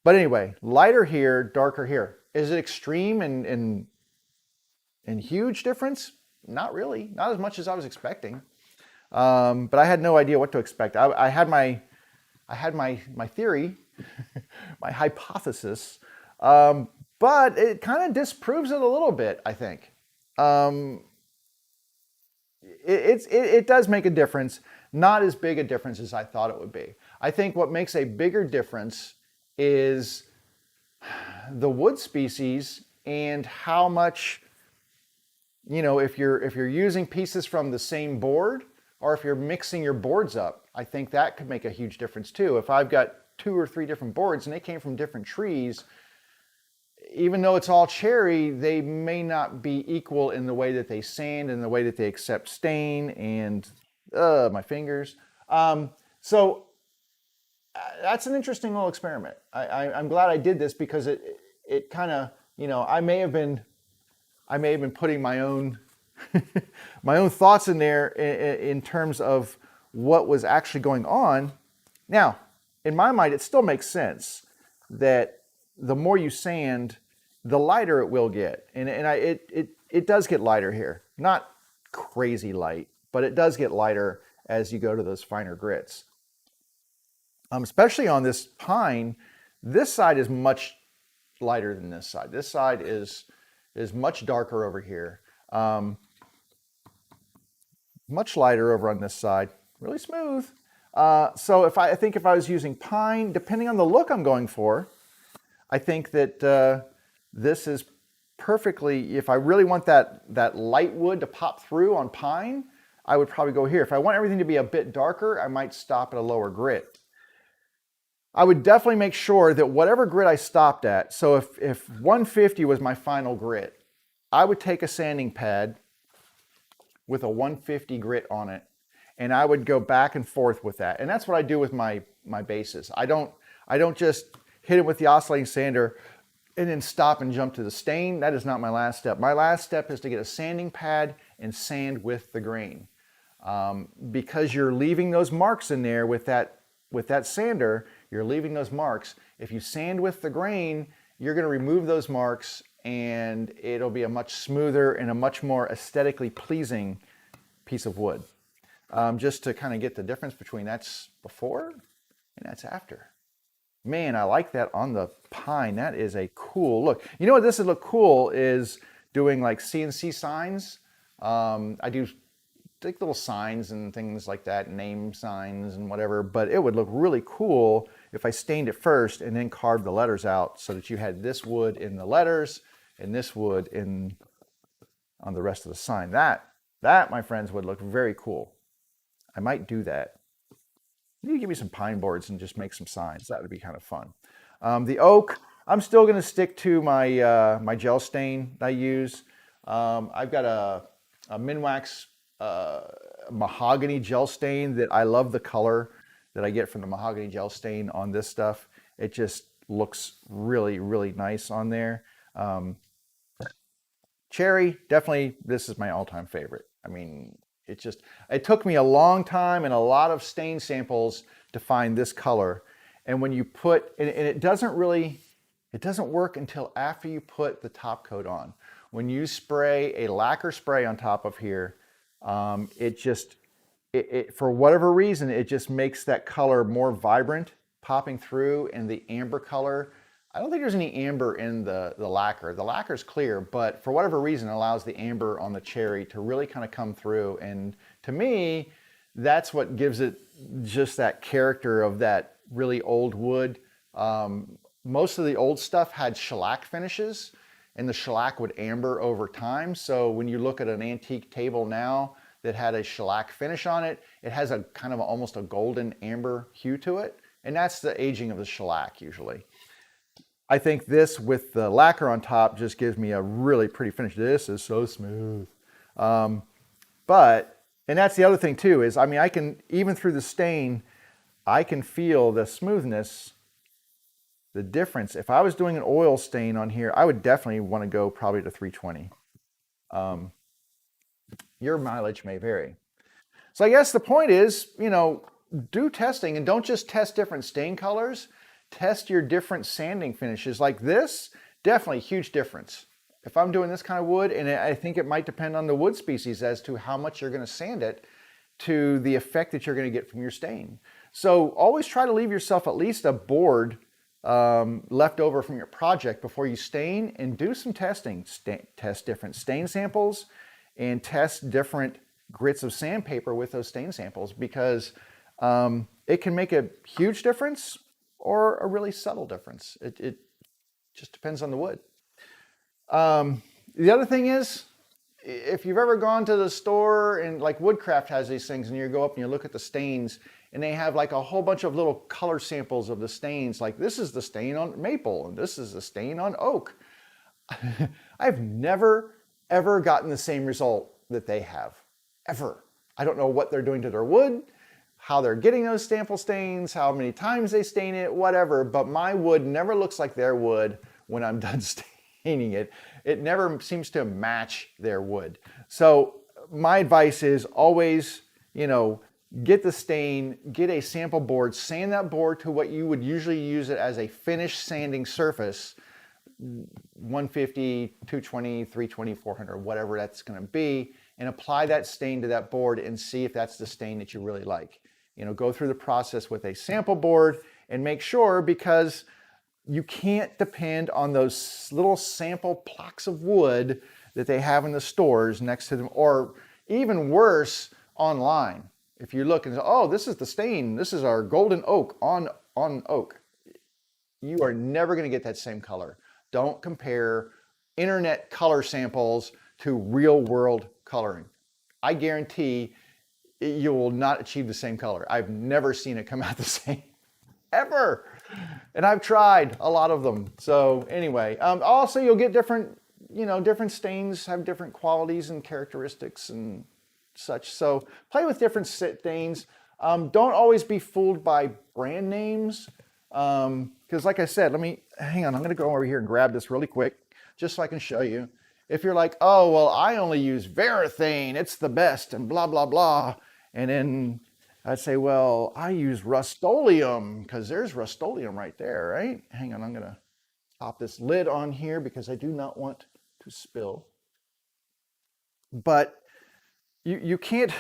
But anyway, lighter here, darker here. Is it extreme and huge difference? Not really, not as much as I was expecting. But I had no idea what to expect. I had my theory, my hypothesis, but it kind of disproves it a little bit, I think. It does make a difference, not as big a difference as I thought it would be. I think what makes a bigger difference is the wood species and how much, you know, if you're using pieces from the same board or if you're mixing your boards up, I think that could make a huge difference too. If I've got 2 or 3 different boards and they came from different trees, even though it's all cherry, they may not be equal in the way that they sand and the way that they accept stain and my fingers. So that's an interesting little experiment. I'm glad I did this because it kind of, you know, I may have been putting my own my own thoughts in there in terms of what was actually going on. Now, in my mind, it still makes sense that the more you sand, the lighter it will get. And it does get lighter here. Not crazy light, but it does get lighter as you go to those finer grits. Especially on this pine, this side is much lighter than this side. This side is much darker over here. Much lighter over on this side. Really smooth. So I think if I was using pine, depending on the look I'm going for, I think that this is perfectly, if I really want that light wood to pop through on pine, I would probably go here. If I want everything to be a bit darker, I might stop at a lower grit. I would definitely make sure that whatever grit I stopped at, so if 150 was my final grit, I would take a sanding pad with a 150 grit on it, and I would go back and forth with that. And that's what I do with my bases. I don't just hit it with the oscillating sander and then stop and jump to the stain. That is not my last step. My last step is to get a sanding pad and sand with the grain. Because you're leaving those marks in there with that sander, you're leaving those marks. If you sand with the grain, you're going to remove those marks and it'll be a much smoother and a much more aesthetically pleasing piece of wood. Just to kind of get the difference between that's before and that's after. Man, I like that on the pine. That is a cool look. You know what this would look cool is doing like CNC signs. I do like little signs and things like that, name signs and whatever, but it would look really cool if I stained it first and then carved the letters out so that you had this wood in the letters and this wood in on the rest of the sign. That, my friends, would look very cool. I might do that. You give me some pine boards and just make some signs. That would be kind of fun. The oak, I'm still going to stick to my my gel stain I use. I've got a Minwax mahogany gel stain that I love the color that I get from the mahogany gel stain on this stuff. It just looks really, really nice on there. Cherry, definitely, this is my all-time favorite. I mean, it took me a long time and a lot of stain samples to find this color. And when you put, and it doesn't work until after you put the top coat on. When you spray a lacquer spray on top of here, for whatever reason, it just makes that color more vibrant, popping through, and the amber color. I don't think there's any amber in the lacquer. The lacquer's clear, but for whatever reason, it allows the amber on the cherry to really kind of come through. And to me, that's what gives it just that character of that really old wood. Most of the old stuff had shellac finishes, and the shellac would amber over time. So when you look at an antique table now that had a shellac finish on it, it has a kind of almost a golden amber hue to it. And that's the aging of the shellac usually. I think this with the lacquer on top just gives me a really pretty finish. This is so smooth. And that's the other thing too, is, I mean, I can, even through the stain, I can feel the smoothness, the difference. If I was doing an oil stain on here, I would definitely want to go probably to 320. Your mileage may vary. So I guess the point is, you know, do testing and don't just test different stain colors. Test your different sanding finishes. Like this, definitely huge difference. If I'm doing this kind of wood, and I think it might depend on the wood species as to how much you're going to sand it to the effect that you're going to get from your stain. So always try to leave yourself at least a board left over from your project before you stain, and do some testing. Test different stain samples and test different grits of sandpaper with those stain samples, because it can make a huge difference or a really subtle difference. It just depends on the wood. The other thing is, if you've ever gone to the store, and like Woodcraft has these things, and you go up and you look at the stains, and they have like a whole bunch of little color samples of the stains. Like, this is the stain on maple, and this is the stain on oak. I've never, ever gotten the same result that they have, ever. I don't know what they're doing to their wood, how they're getting those sample stains, how many times they stain it, whatever, but my wood never looks like their wood when I'm done staining it. It never seems to match their wood. So my advice is always, you know, get the stain, get a sample board, sand that board to what you would usually use it as a finished sanding surface, 150, 220, 320, 400, whatever that's going to be, and apply that stain to that board and see if that's the stain that you really like. You know, go through the process with a sample board and make sure, because you can't depend on those little sample blocks of wood that they have in the stores next to them, or even worse, online. If you look and say, oh, this is the stain, this is our golden oak on oak, you are never going to get that same color. Don't compare internet color samples to real world coloring. I guarantee you will not achieve the same color. I've never seen it come out the same, ever. And I've tried a lot of them. So anyway, also you'll get different, you know, different stains have different qualities and characteristics and such. So play with different stains. Don't always be fooled by brand names. Because like I said, hang on, I'm gonna go over here and grab this really quick, just so I can show you. If you're like, oh, well, I only use Varathane, it's the best, and blah, blah, blah. And then I'd say, well, I use Rust-Oleum, because there's Rust-Oleum right there, right? Hang on, I'm gonna pop this lid on here because I do not want to spill. But you can't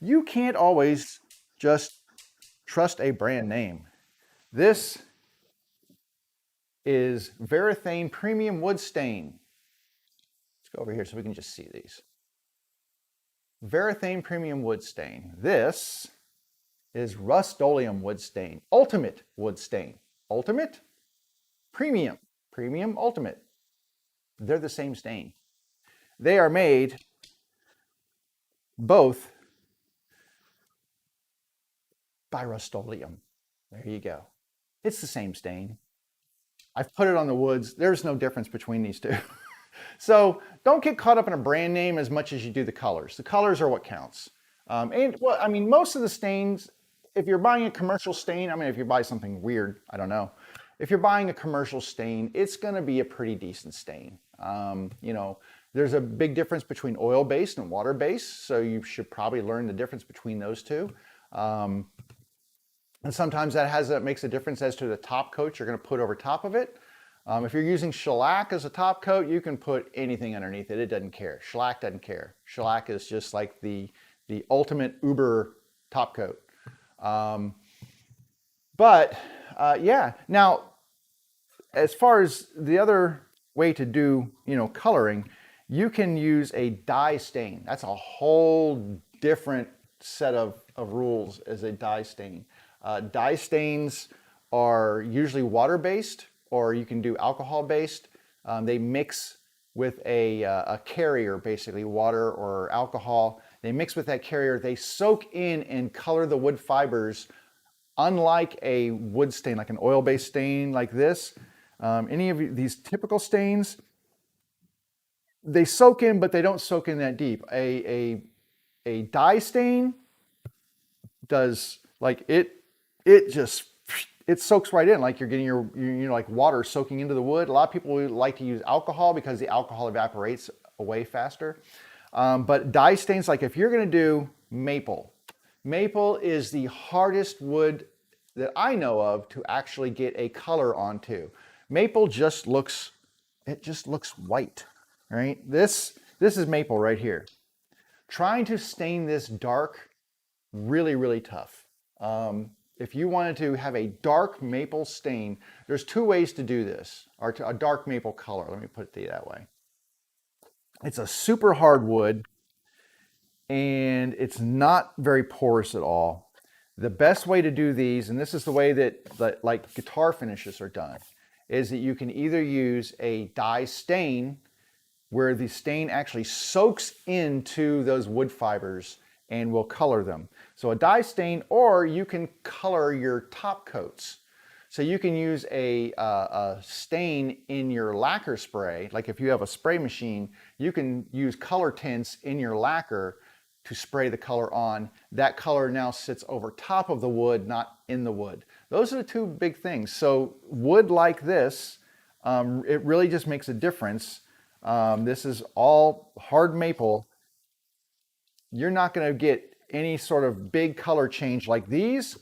you can't always just trust a brand name. This is Varathane Premium Wood Stain. Let's go over here so we can just see these. Varathane Premium Wood Stain. This is Rust-Oleum Wood Stain. Ultimate Wood Stain. Ultimate, Premium, Premium, Ultimate. They're the same stain. They are made both by Rust-Oleum. There you go. It's the same stain. I've put it on the woods. There's no difference between these two. So don't get caught up in a brand name as much as you do the colors. The colors are what counts. And well, I mean, most of the stains, if you're buying a commercial stain, I mean, if you buy something weird, I don't know. If you're buying a commercial stain, it's going to be a pretty decent stain. You know, there's a big difference between oil-based and water-based, so you should probably learn the difference between those two. And sometimes that makes a difference as to the top coat you're going to put over top of it. If you're using shellac as a top coat, you can put anything underneath it. It doesn't care. Shellac doesn't care. Shellac is just like the ultimate uber top coat. Yeah. Now, as far as the other way to do, you know, coloring, you can use a dye stain. That's a whole different set of rules as a dye stain. Dye stains are usually water-based, or you can do alcohol-based. They mix with a carrier, basically water or alcohol. They mix with that carrier. They soak in and color the wood fibers, unlike a wood stain, like an oil-based stain like this. Any of these typical stains, they soak in, but they don't soak in that deep. A dye stain does, like, it just, it soaks right in, like you're getting your like water soaking into the wood. A lot of people like to use alcohol because the alcohol evaporates away faster. But dye stains, like if you're going to do maple, maple is the hardest wood that I know of to actually get a color onto. Maple just looks, it just looks white, right? This is maple right here. Trying to stain this dark, really, really tough. If you wanted to have a dark maple stain, there's two ways to do this, or a dark maple color. Let me put it that way. It's a super hard wood, and it's not very porous at all. The best way to do these, and this is the way that like guitar finishes are done, is that you can either use a dye stain where the stain actually soaks into those wood fibers and will color them. So a dye stain, or you can color your top coats. So you can use a stain in your lacquer spray. Like if you have a spray machine, you can use color tints in your lacquer to spray the color on. That color now sits over top of the wood, not in the wood. Those are the two big things. So wood like this, it really just makes a difference. This is all hard maple. You're not going to get any sort of big color change like these.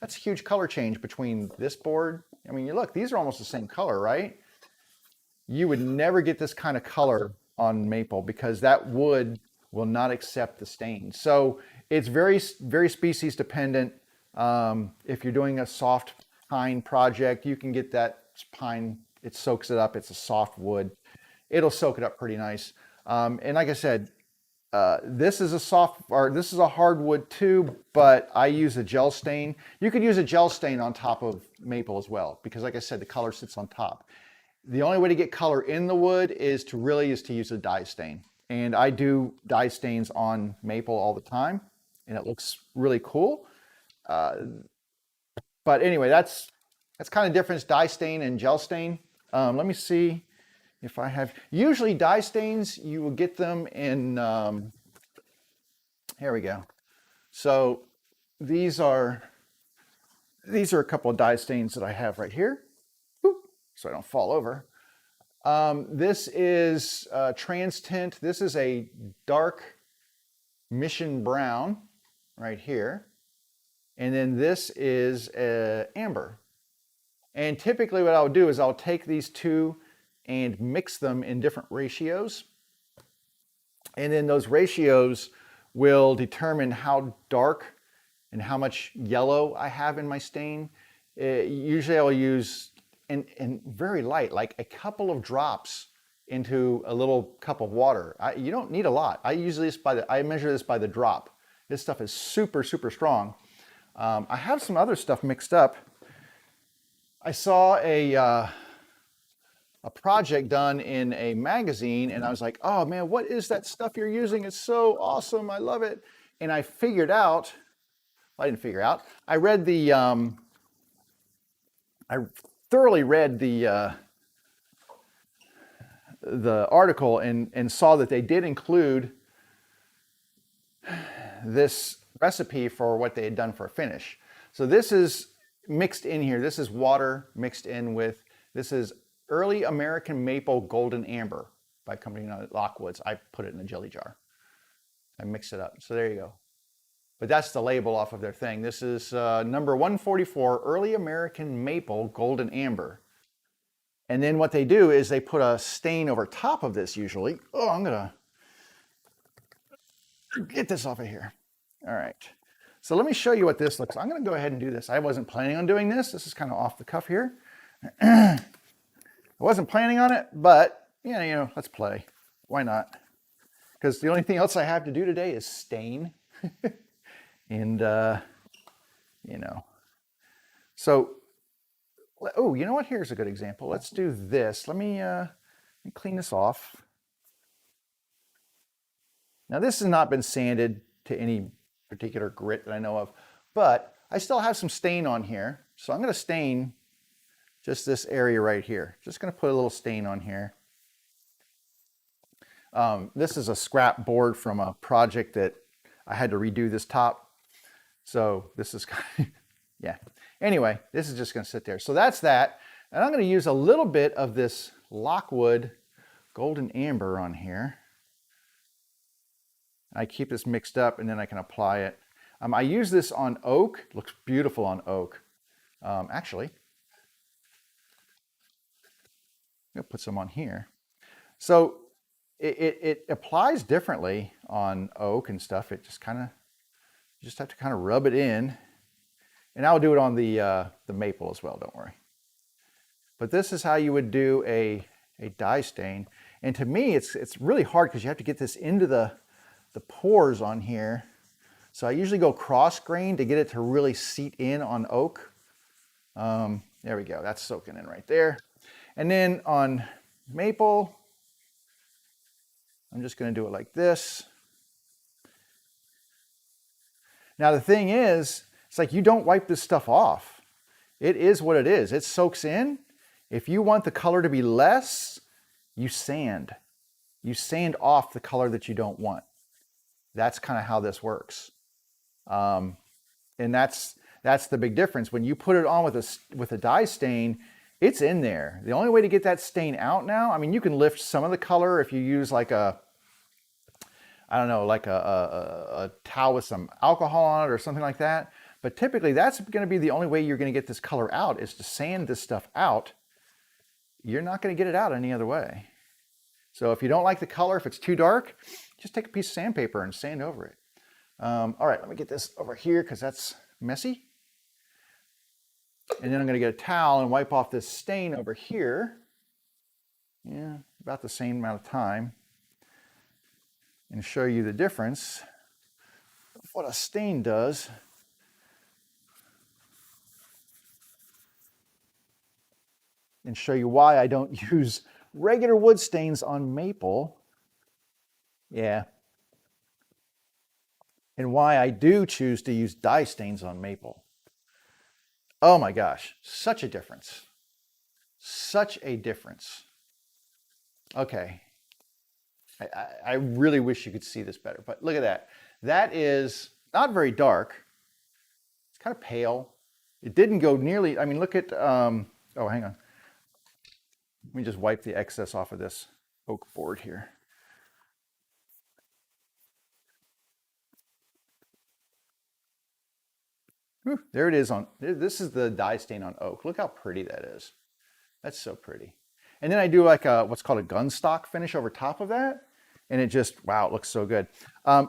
That's a huge color change between this board. I mean, you look, these are almost the same color, right? You would never get this kind of color on maple because that wood will not accept the stain. So it's very, very species dependent. If you're doing a soft pine project, you can get that pine, it soaks it up. It's a soft wood. It'll soak it up pretty nice. And like I said, this is a hardwood too, but I use a gel stain. You could use a gel stain on top of maple as well, because like I said, the color sits on top. The only way to get color in the wood is to use a dye stain. And I do dye stains on maple all the time, and it looks really cool. But anyway, that's kind of difference, dye stain and gel stain. Let me see if I have, usually dye stains, you will get them in, here we go. So these are a couple of dye stains that I have right here, so I don't fall over. This is trans tint. This is a dark mission brown right here. And then this is amber. And typically what I'll do is I'll take these two and mix them in different ratios. And then those ratios will determine how dark and how much yellow I have in my stain. Usually I'll use, and very light, like a couple of drops into a little cup of water. You don't need a lot. I measure this by the drop. This stuff is super, super strong. I have some other stuff mixed up. I saw a project done in a magazine, and I was like, oh man, what is that stuff you're using? It's so awesome. I love it. And I figured out, I didn't figure out, I read the, I thoroughly read the article and saw that they did include this recipe for what they had done for a finish. So this is mixed in here. This is water mixed in with, this is Early American Maple Golden Amber by a company in Lockwoods. I put it in a jelly jar. I mixed it up. So there you go. But that's the label off of their thing. This is number 144, Early American Maple Golden Amber. And then what they do is they put a stain over top of this usually. Oh, I'm gonna get this off of here. All right. So let me show you what this looks like. I'm gonna go ahead and do this. I wasn't planning on doing this. This is kind of off the cuff here. I wasn't planning on it, but you know, let's play. Why not? Because the only thing else I have to do today is stain. And, you know, so, oh, you know what? Here's a good example. Let's do this. Let me clean this off. Now, this has not been sanded to any particular grit that I know of, but I still have some stain on here. So I'm going to stain just this area right here. Just going to put a little stain on here. This is a scrap board from a project that I had to redo this top. So this is, yeah. Anyway, this is just going to sit there. So that's that. And I'm going to use a little bit of this Lockwood Golden Amber on here. I keep this mixed up and then I can apply it. I use this on oak. It looks beautiful on oak. Actually, I'm going to put some on here. So it applies differently on oak and stuff. It just kind of, you just have to kind of rub it in. And I'll do it on the maple as well, don't worry. But this is how you would do a dye stain. And to me, it's really hard because you have to get this into the pores on here. So I usually go cross grain to get it to really seep in on oak. There we go, that's soaking in right there. And then on maple, I'm just gonna do it like this. Now the thing is, it's like you don't wipe this stuff off. It is what it is. It soaks in. If you want the color to be less, you sand. You sand off the color that you don't want. That's kind of how this works. And that's the big difference. When you put it on with a dye stain, it's in there. The only way to get that stain out now, I mean, you can lift some of the color if you use like a, I don't know, like a towel with some alcohol on it or something like that. But typically that's going to be the only way you're going to get this color out, is to sand this stuff out. You're not going to get it out any other way. So if you don't like the color, if it's too dark, just take a piece of sandpaper and sand over it. All right, let me get this over here because that's messy. And then I'm going to get a towel and wipe off this stain over here. Yeah, about the same amount of time. And show you the difference of what a stain does. And show you why I don't use regular wood stains on maple. Yeah. And why I do choose to use dye stains on maple. Oh my gosh, such a difference. Such a difference. Okay. I really wish you could see this better, but look at that. That is not very dark. It's kind of pale. It didn't go nearly, I mean, look at, oh, hang on. Let me just wipe the excess off of this oak board here. Whew, there it is on, this is the dye stain on oak. Look how pretty that is. That's so pretty. And then I do like a, what's called a gun stock finish over top of that. And it just, wow, it looks so good.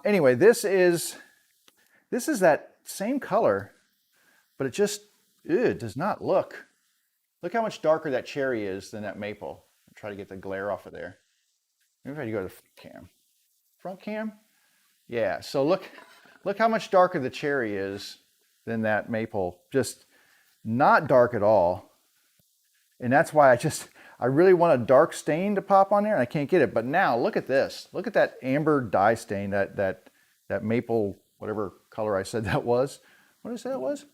Anyway, this is that same color, but it just, it does not look. Look how much darker that cherry is than that maple. I'll try to get the glare off of there. Maybe if I go to the front cam. Front cam? Yeah, so look how much darker the cherry is than that maple. Just not dark at all. And that's why I really want a dark stain to pop on there and I can't get it. But now look at this. Look at that amber dye stain, that maple, whatever color I said that was. What did I say that was?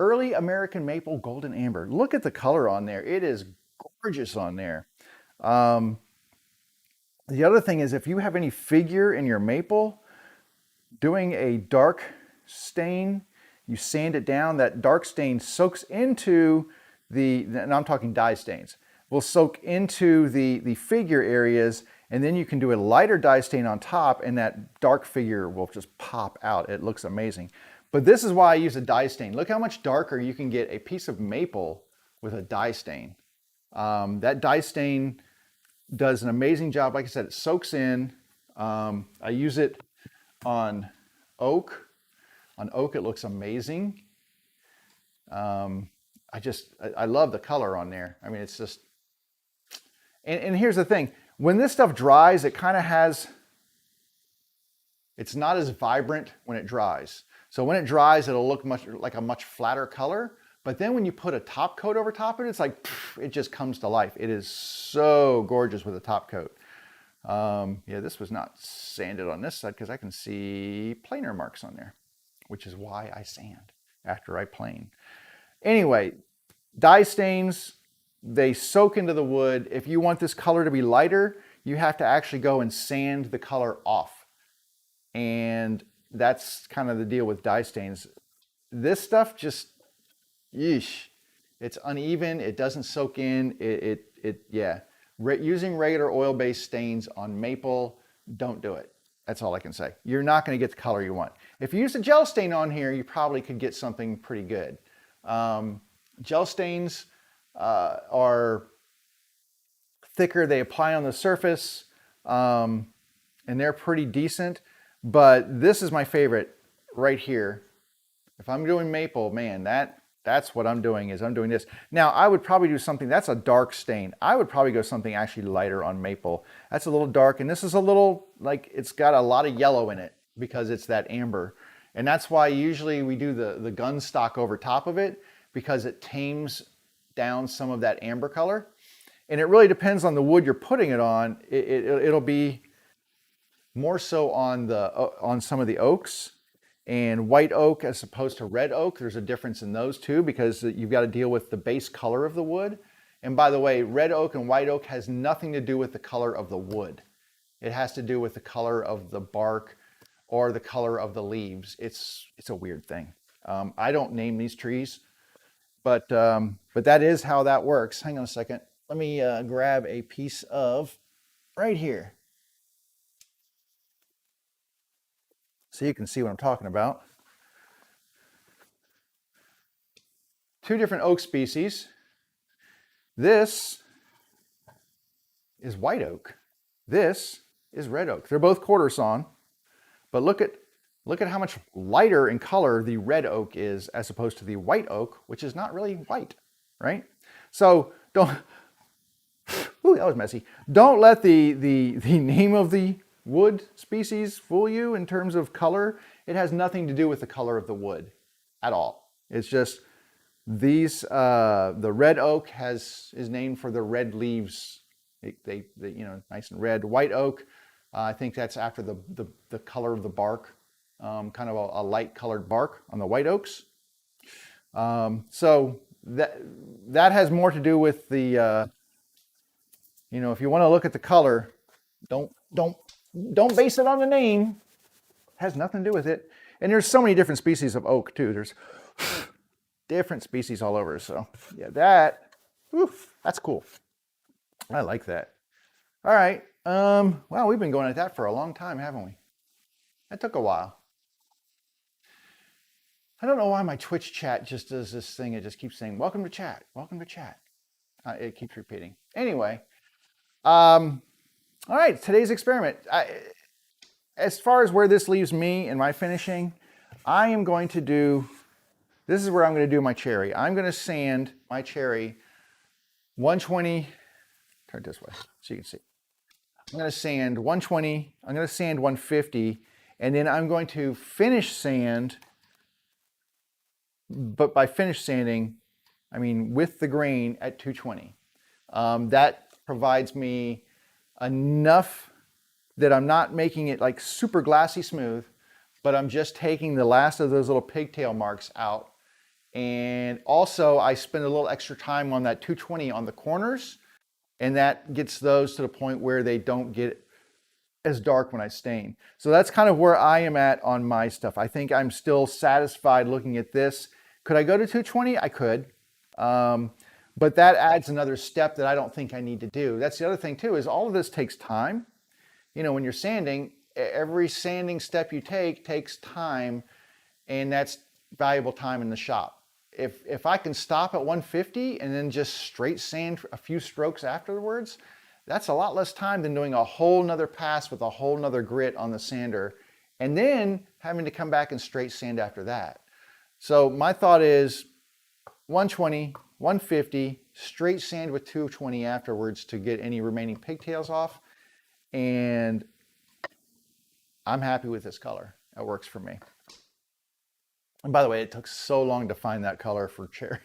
Early American maple golden amber. Look at the color on there. It is gorgeous on there. The other thing is if you have any figure in your maple, doing a dark stain, you sand it down, that dark stain soaks into and I'm talking dye stains, will soak into the figure areas, and then you can do a lighter dye stain on top and that dark figure will just pop out. It looks amazing. But this is why I use a dye stain. Look how much darker you can get a piece of maple with a dye stain. That dye stain does an amazing job. Like I said, it soaks in. I use it on oak. On oak, it looks amazing. I love the color on there. I mean, it's just, and here's the thing. When this stuff dries, it kind of has, it's not as vibrant when it dries. So when it dries, it'll look like a much flatter color. But then when you put a top coat over top of it, it's like, it just comes to life. It is so gorgeous with a top coat. Yeah, this was not sanded on this side because I can see planer marks on there, which is why I sand after I plane. Anyway, dye stains, they soak into the wood. If you want this color to be lighter, you have to actually go and sand the color off. And that's kind of the deal with dye stains. This stuff just, yeesh, it's uneven. It doesn't soak in. Yeah. Using regular oil-based stains on maple, don't do it. That's all I can say. You're not going to get the color you want. If you use a gel stain on here, you probably could get something pretty good. Gel stains are thicker. They apply on the surface, and they're pretty decent. But this is my favorite right here. If I'm doing maple, man, that's what I'm doing, is I'm doing this. Now, I would probably do something, that's a dark stain. I would probably go something actually lighter on maple. That's a little dark, and this is a little, like, it's got a lot of yellow in it because it's that amber. And that's why usually we do the gun stock over top of it, because it tames down some of that amber color. And it really depends on the wood you're putting it on. It'll be more so on some of the oaks. And white oak as opposed to red oak, there's a difference in those two because you've got to deal with the base color of the wood. And by the way, red oak and white oak has nothing to do with the color of the wood. It has to do with the color of the bark or the color of the leaves. It's a weird thing. I don't name these trees, but that is how that works. Hang on a second. Let me grab a piece of right here, so you can see what I'm talking about. Two different oak species. This is white oak. This is red oak. They're both quarter sawn, but look at how much lighter in color the red oak is as opposed to the white oak, which is not really white, right? So don't, ooh, that was messy. Don't let the name of the wood species fool you in terms of color. It has nothing to do with the color of the wood at all. It's just these, the red oak is named for the red leaves. They you know, nice and red. White oak, I think that's after the color of the bark, kind of a light colored bark on the white oaks. So that has more to do with the, you know, if you want to look at the color, don't base it on the name. It has nothing to do with it. And there's so many different species of oak too. There's different species all over. So yeah, that's cool. I like that. All right. Well, we've been going at that for a long time, haven't we? That took a while. I don't know why my Twitch chat just does this thing. It just keeps saying, welcome to chat, welcome to chat. It keeps repeating. Anyway, all right, today's experiment. As far as where this leaves me and my finishing, I am going to do, this is where I'm going to do my cherry. I'm going to sand my cherry 120, turn it this way so you can see. I'm going to sand 120, I'm going to sand 150, and then I'm going to finish sand, but by finish sanding, I mean with the grain at 220. That provides me enough that I'm not making it like super glassy smooth, but I'm just taking the last of those little pigtail marks out. And also I spend a little extra time on that 220 on the corners, and that gets those to the point where they don't get as dark when I stain. So that's kind of where I am at on my stuff. I think I'm still satisfied looking at this. Could I go to 220? I could. But that adds another step that I don't think I need to do. That's the other thing too, is all of this takes time. You know, when you're sanding, every sanding step you take takes time, and that's valuable time in the shop. If I can stop at 150 and then just straight sand a few strokes afterwards, that's a lot less time than doing a whole nother pass with a whole nother grit on the sander and then having to come back and straight sand after that. So my thought is 120, 150, straight sand with 220 afterwards to get any remaining pigtails off. And I'm happy with this color. It works for me. And by the way, it took so long to find that color for cherry.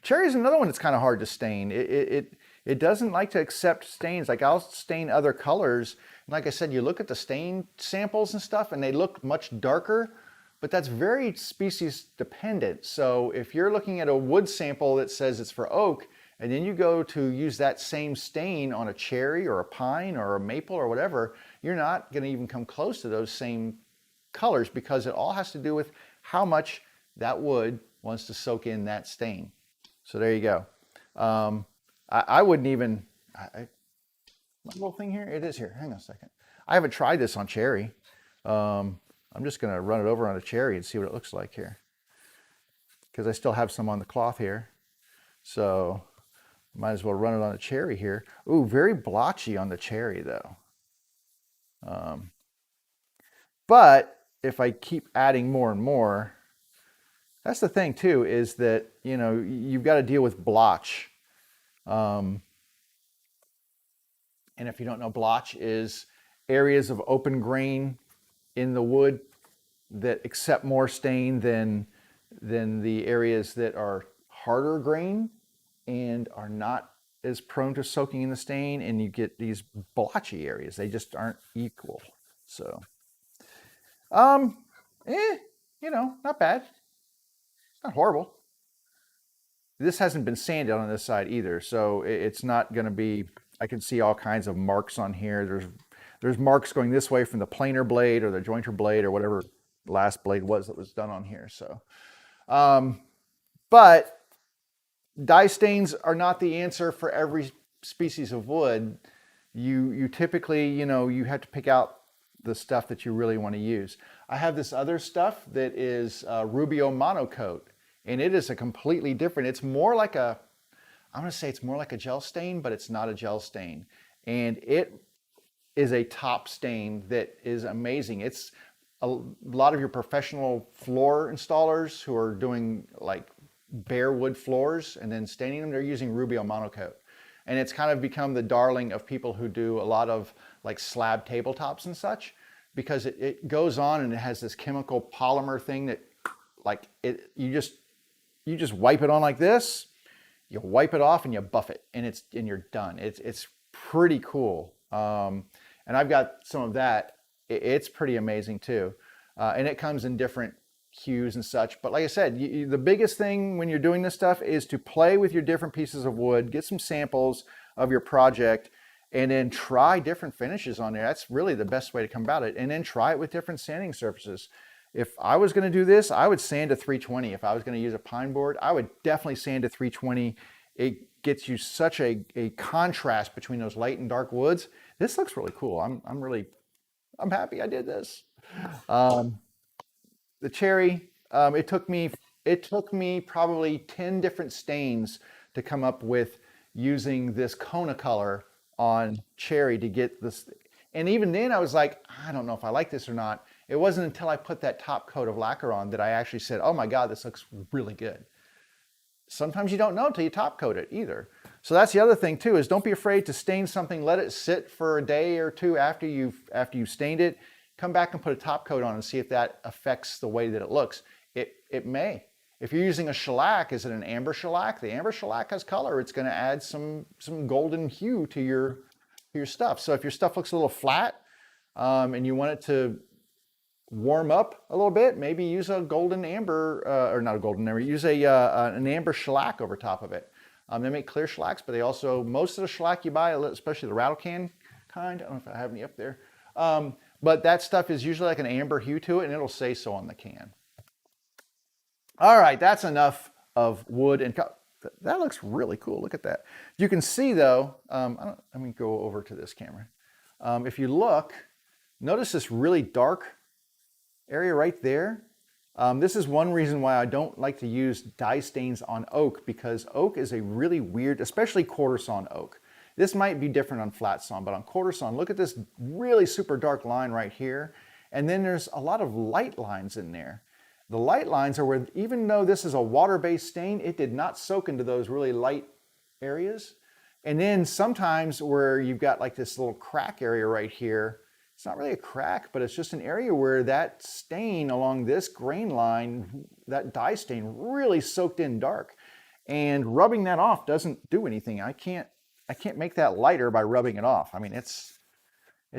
Cherry is another one that's kind of hard to stain. It doesn't like to accept stains. Like I'll stain other colors. And like I said, you look at the stain samples and stuff and they look much darker, but that's very species dependent. So if you're looking at a wood sample that says it's for oak, and then you go to use that same stain on a cherry or a pine or a maple or whatever, you're not going to even come close to those same colors, because it all has to do with how much that wood wants to soak in that stain. So there you go. I wouldn't even, my little thing here, it is here, hang on a second. I haven't tried this on cherry. I'm just gonna run it over on a cherry and see what it looks like here, because I still have some on the cloth here. So might as well run it on a cherry here. Ooh, very blotchy on the cherry though. But if I keep adding more and more, that's the thing too, is that, you know, you've got to deal with blotch. And if you don't know, blotch is areas of open grain in the wood that accept more stain than the areas that are harder grain and are not as prone to soaking in the stain, and you get these blotchy areas. They just aren't equal. So, you know, not bad. Not horrible. This hasn't been sanded on this side either, so it's not going to be, I can see all kinds of marks on here. There's marks going this way from the planer blade or the jointer blade or whatever the last blade was that was done on here. So, but dye stains are not the answer for every species of wood. You typically, you know, you have to pick out the stuff that you really want to use. I have this other stuff that is Rubio monocoat, and it is a completely different, it's more like a, I'm going to say it's more like a gel stain, but it's not a gel stain. And it is a top stain that is amazing. It's a lot of your professional floor installers who are doing like bare wood floors and then staining them, they're using Rubio monocoat. And it's kind of become the darling of people who do a lot of like slab tabletops and such, because it goes on and it has this chemical polymer thing that like you just wipe it on like this, you wipe it off and you buff it, and you're done. It's pretty cool. And I've got some of that. It's pretty amazing too. And it comes in different hues and such. But like I said, the biggest thing when you're doing this stuff is to play with your different pieces of wood, get some samples of your project, and then try different finishes on there. That's really the best way to come about it. And then try it with different sanding surfaces. If I was going to do this, I would sand to 320. If I was going to use a pine board, I would definitely sand to 320. It gets you such a contrast between those light and dark woods. This looks really cool. I'm happy I did this. The cherry, It took me probably 10 different stains to come up with using this Kona color on cherry to get this. And even then I was like, I don't know if I like this or not. It wasn't until I put that top coat of lacquer on that I actually said, oh my God, this looks really good. Sometimes you don't know until you top coat it either. So that's the other thing too, is don't be afraid to stain something. Let it sit for a day or two after you've stained it. Come back and put a top coat on and see if that affects the way that it looks. It may. If you're using a shellac, is it an amber shellac? The amber shellac has color. It's going to add some golden hue to your stuff. So if your stuff looks a little flat and you want it to warm up a little bit, maybe use a golden amber, or not a golden amber, use an amber shellac over top of it. They make clear shellacks, but they also, most of the shellac you buy, especially the rattle can kind, I don't know if I have any up there, but that stuff is usually like an amber hue to it, and it'll say so on the can. All right, that's enough of wood and that looks really cool. Look at that. You can see though, let me go over to this camera. If you look, notice this really dark area right there. This is one reason why I don't like to use dye stains on oak, because oak is a really weird, especially quarter sawn oak. This might be different on flat sawn, but on quarter sawn, look at this really super dark line right here. And then there's a lot of light lines in there. The light lines are where, even though this is a water-based stain, it did not soak into those really light areas. And then sometimes where you've got like this little crack area right here, it's not really a crack, but it's just an area where that stain along this grain line, that dye stain really soaked in dark. And rubbing that off doesn't do anything. I can't make that lighter by rubbing it off. I mean, it's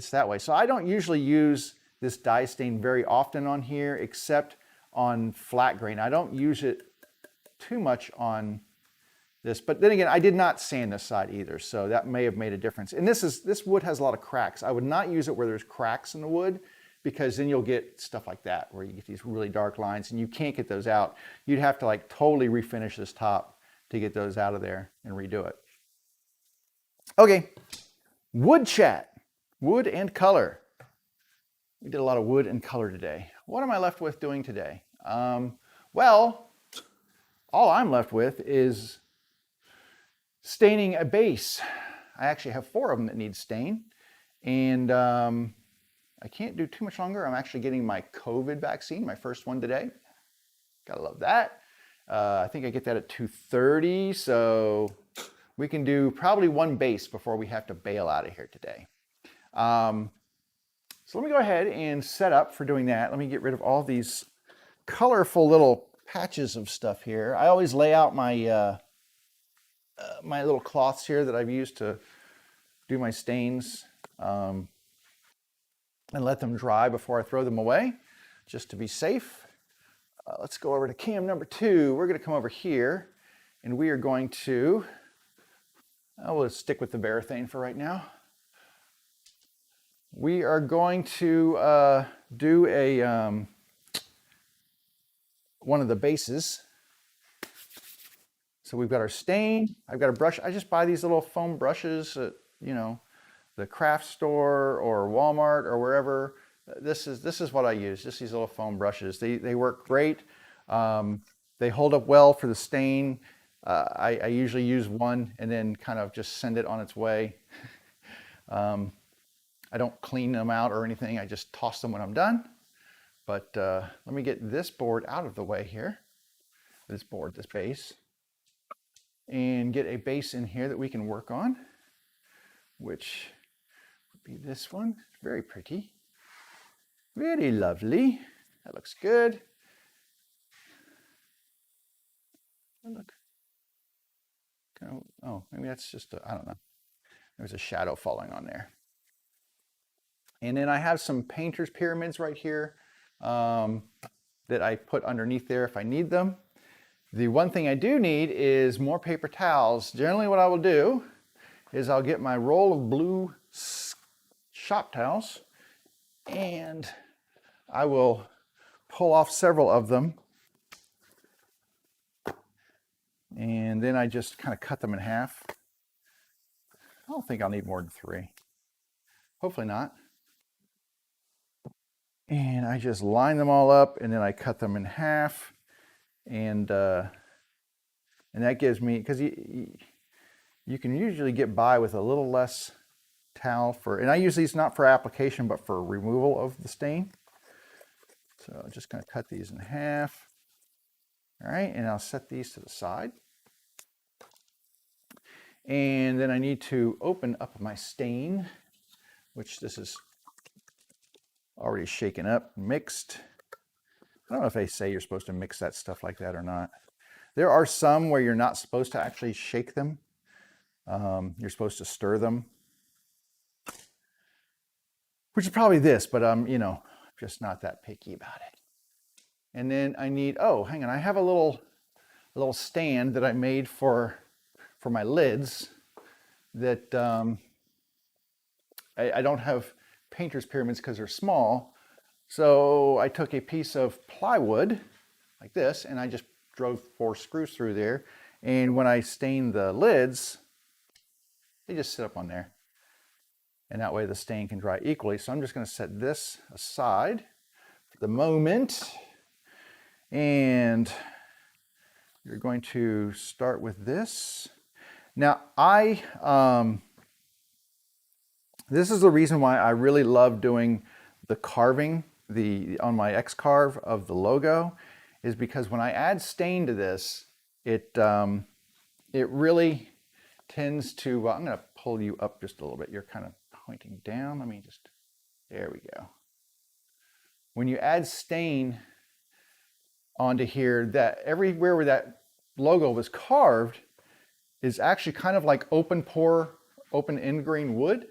that way. So I don't usually use this dye stain very often on here, except on flat grain. I don't use it too much on this, but then again, I did not sand this side either, so that may have made a difference. And this wood has a lot of cracks. I would not use it where there's cracks in the wood, because then you'll get stuff like that, where you get these really dark lines and you can't get those out. You'd have to like totally refinish this top to get those out of there and redo it. Okay, wood chat, wood and color. We did a lot of wood and color today. What am I left with doing today? Well, all I'm left with is staining a base. I actually have 4 of them that need stain, and I can't do too much longer. I'm actually getting my COVID vaccine, my first one today. Gotta love that. I think I get that at 2:30, so we can do probably 1 base before we have to bail out of here today. So let me go ahead and set up for doing that. Let me get rid of all these colorful little patches of stuff here. I always lay out my my little cloths here that I've used to do my stains, and let them dry before I throw them away, just to be safe. Let's go over to cam number 2. We're going to come over here, and we are going to, we'll stick with the Varathane for right now. We are going to do a one of the bases. So we've got our stain. I've got a brush. I just buy these little foam brushes at, you know, the craft store or Walmart or wherever. This is what I use, just these little foam brushes. They work great. They hold up well for the stain. I usually use one and then kind of just send it on its way. I don't clean them out or anything. I just toss them when I'm done. But let me get this board out of the way here. This base. And get a base in here that we can work on, which would be this one. Very pretty. Very lovely. That looks good. Oh, look. Oh, maybe that's just I don't know. There's a shadow falling on there. And then I have some painter's pyramids right here that I put underneath there if I need them. The one thing I do need is more paper towels. Generally what I will do is I'll get my roll of blue shop towels and I will pull off several of them. And then I just kind of cut them in half. I don't think I'll need more than 3. Hopefully not. And I just line them all up, and then I cut them in half, and that gives me, because you can usually get by with a little less towel for, and I use these not for application, but for removal of the stain. So I'm just going to cut these in half. All right, and I'll set these to the side. And then I need to open up my stain, which this is already shaken up, mixed. I don't know if they say you're supposed to mix that stuff like that or not. There are some where you're not supposed to actually shake them. You're supposed to stir them, which is probably this, but you know, just not that picky about it. And then I need, oh, hang on, I have a little stand that I made for my lids that I don't have painter's pyramids because they're small. So I took a piece of plywood like this, and I just drove 4 screws through there. And when I stain the lids, they just sit up on there. And that way the stain can dry equally. So I'm just going to set this aside for the moment. And you're going to start with this. Now this is the reason why I really love doing the carving on my X-Carve of the logo, is because when I add stain to this, it really tends to, I'm going to pull you up just a little bit. You're kind of pointing down. Let me just, there we go. When you add stain onto here, that everywhere where that logo was carved is actually kind of like open pore, open end grain wood.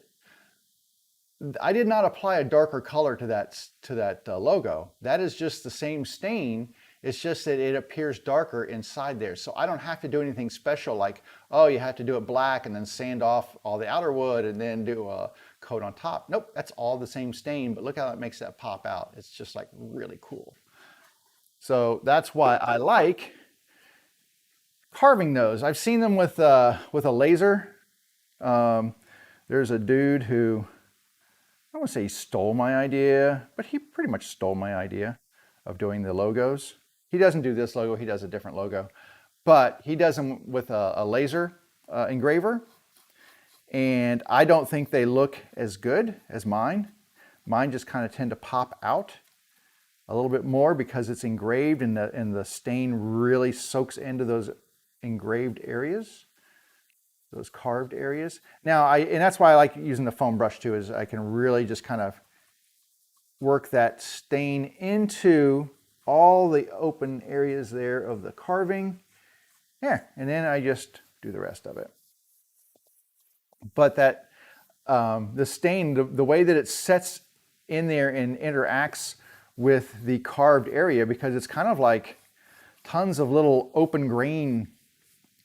I did not apply a darker color to that logo. That is just the same stain. It's just that it appears darker inside there. So I don't have to do anything special like, oh, you have to do it black and then sand off all the outer wood and then do a coat on top. Nope, that's all the same stain, but look how it makes that pop out. It's just like really cool. So that's why I like carving those. I've seen them with a laser. There's a dude who, I don't want to say he stole my idea, but he pretty much stole my idea of doing the logos. He doesn't do this logo, he does a different logo, but he does them with a laser engraver, and I don't think they look as good as mine. Mine just kind of tend to pop out a little bit more because it's engraved, and the stain really soaks into those engraved areas, those carved areas. Now, and that's why I like using the foam brush too, is I can really just kind of work that stain into all the open areas there of the carving. Yeah, and then I just do the rest of it. But that, the stain, the way that it sets in there and interacts with the carved area, because it's kind of like tons of little open grain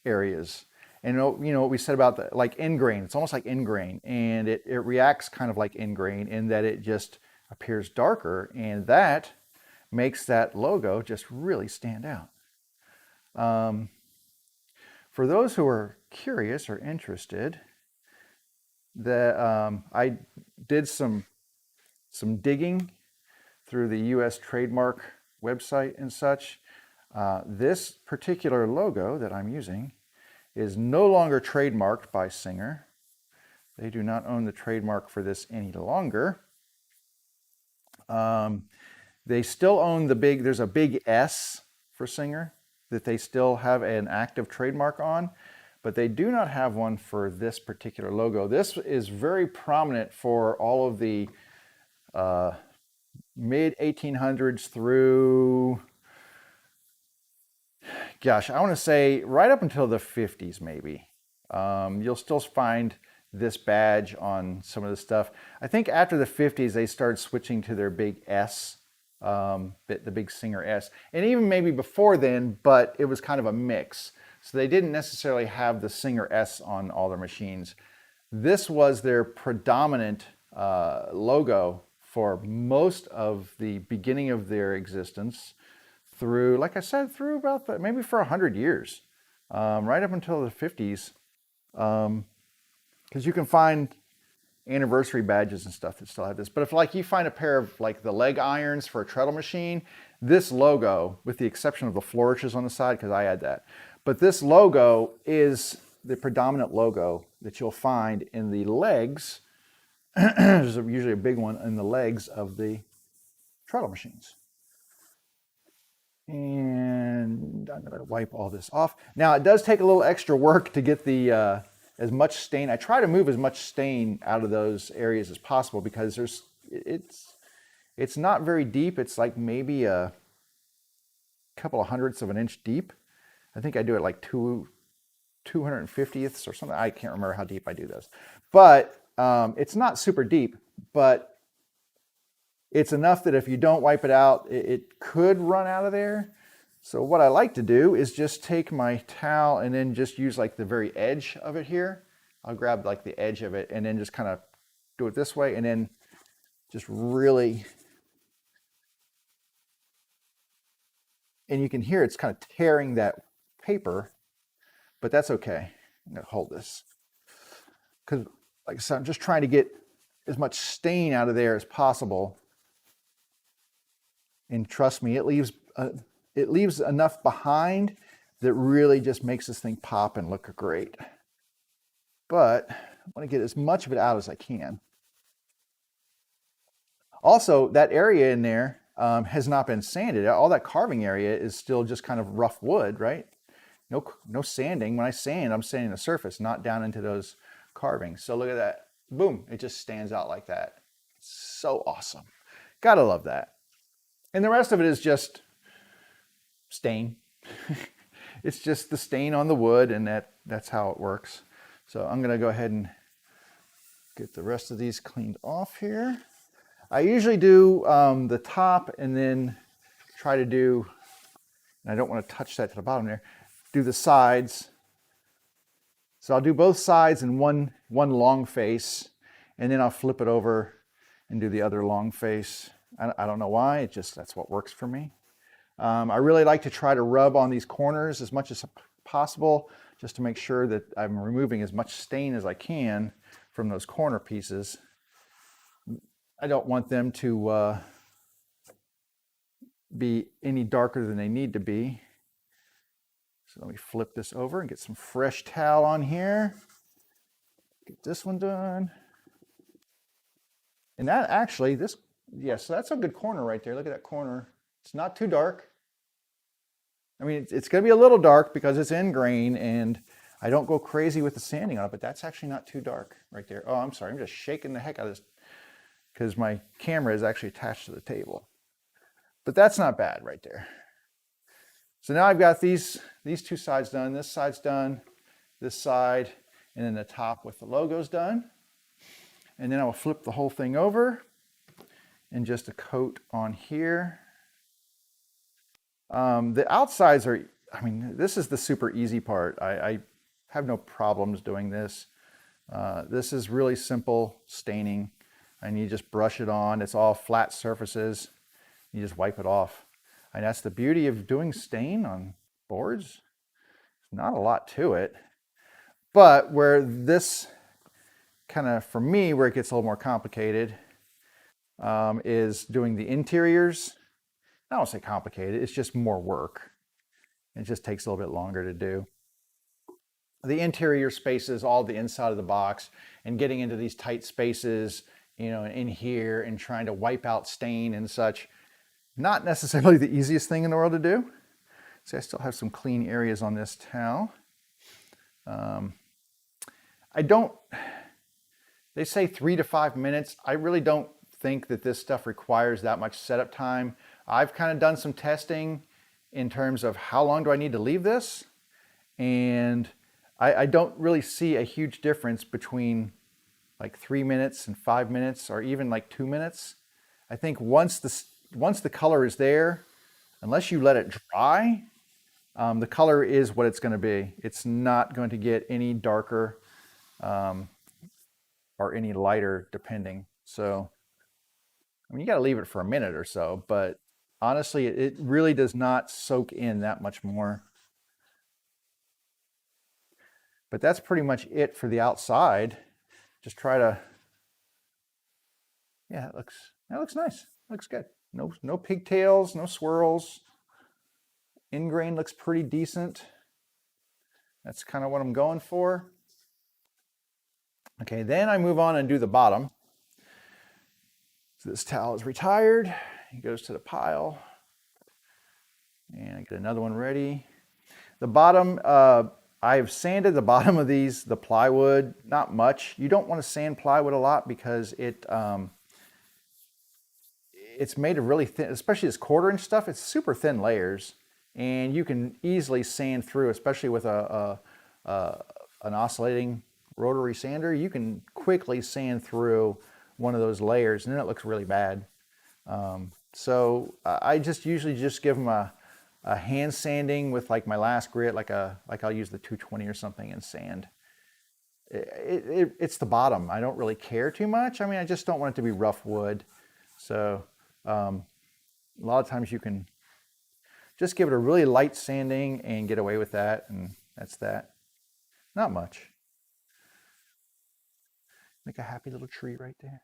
areas. And you know what we said about the, like end grain, it's almost like end grain, and it reacts kind of like end grain in that it just appears darker, and that makes that logo just really stand out. For those who are curious or interested, I did some digging through the US trademark website and such. This particular logo that I'm using is no longer trademarked by Singer. They do not own the trademark for this any longer. They still own there's a big S for Singer that they still have an active trademark on, but they do not have one for this particular logo. This is very prominent for all of the mid 1800s through, gosh, I want to say right up until the 50s maybe. You'll still find this badge on some of the stuff. I think after the 50s they started switching to their big S, the big Singer S, and even maybe before then, but it was kind of a mix. So they didn't necessarily have the Singer S on all their machines. This was their predominant logo for most of the beginning of their existence through, like I said, through about maybe for 100 years, right up until the 50s. Because you can find anniversary badges and stuff that still have this. But if like you find a pair of like the leg irons for a treadle machine, this logo, with the exception of the flourishes on the side, because I had that, but this logo is the predominant logo that you'll find in the legs. There's usually a big one in the legs of the treadle machines. And I'm going to wipe all this off. Now it does take a little extra work to get the as much stain. I try to move as much stain out of those areas as possible because it's not very deep. It's like maybe a couple of hundredths of an inch deep. I think I do it like 250ths or something. I can't remember how deep I do those, but it's not super deep, but it's enough that if you don't wipe it out, it could run out of there. So what I like to do is just take my towel and then just use like the very edge of it here. I'll grab like the edge of it and then just kind of do it this way and then just really, and you can hear it's kind of tearing that paper, but that's okay. I'm gonna hold this because like I said, I'm just trying to get as much stain out of there as possible. And trust me, it leaves enough behind that really just makes this thing pop and look great. But I want to get as much of it out as I can. Also, that area in there has not been sanded. All that carving area is still just kind of rough wood, right? No sanding. When I sand, I'm sanding the surface, not down into those carvings. So look at that. Boom, it just stands out like that. So awesome. Gotta love that. And the rest of it is just stain. It's just the stain on the wood, and that's how it works. So I'm going to go ahead and get the rest of these cleaned off here. I usually do the top and then try to do, and I don't want to touch that to the bottom there, do the sides. So I'll do both sides in one long face, and then I'll flip it over and do the other long face. I don't know why, that's what works for me. I really like to try to rub on these corners as much as possible, just to make sure that I'm removing as much stain as I can from those corner pieces. I don't want them to be any darker than they need to be. So let me flip this over and get some fresh towel on here. Get this one done. And that actually, yes, so that's a good corner right there. Look at that corner. It's not too dark. I mean, it's going to be a little dark because it's in grain and I don't go crazy with the sanding on it, but that's actually not too dark right there. Oh, I'm sorry. I'm just shaking the heck out of this because my camera is actually attached to the table. But that's not bad right there. So now I've got these two sides done. This side's done, this side, and then the top with the logos done. And then I will flip the whole thing over and just a coat on here. The outsides are, I mean, this is the super easy part. I have no problems doing this. This is really simple staining, and you just brush it on. It's all flat surfaces. You just wipe it off. And that's the beauty of doing stain on boards. There's not a lot to it. But where this kind of, for me, where it gets a little more complicated is doing the interiors. I don't say complicated, it's just more work. It just takes a little bit longer to do. The interior spaces, all the inside of the box, and getting into these tight spaces, you know, in here and trying to wipe out stain and such. Not necessarily the easiest thing in the world to do. See, I still have some clean areas on this towel. They say 3 to 5 minutes. I really don't think that this stuff requires that much setup time. I've kind of done some testing in terms of how long do I need to leave this, and I don't really see a huge difference between like 3 minutes and 5 minutes, or even like 2 minutes. I think once the color is there, unless you let it dry, the color is what it's going to be. It's not going to get any darker or any lighter, depending. So, I mean, you got to leave it for a minute or so, but honestly, it really does not soak in that much more. But that's pretty much it for the outside. Just try to Yeah, that looks nice. Looks good. No pigtails, no swirls. Ingrain looks pretty decent. That's kind of what I'm going for. Okay, then I move on and do the bottom. So this towel is retired. It goes to the pile. And I get another one ready. The bottom, I've sanded the bottom of these, the plywood, not much. You don't want to sand plywood a lot because it's made of really thin, especially this 1/4 inch stuff, it's super thin layers. And you can easily sand through, especially with an oscillating rotary sander. You can quickly sand through one of those layers and then it looks really bad. So I just usually just give them a hand sanding with like my last grit, like I'll use the 220 or something and sand. It's the bottom. I don't really care too much. I mean, I just don't want it to be rough wood. So a lot of times you can just give it a really light sanding and get away with that, and that's that. Not much. Make a happy little tree right there.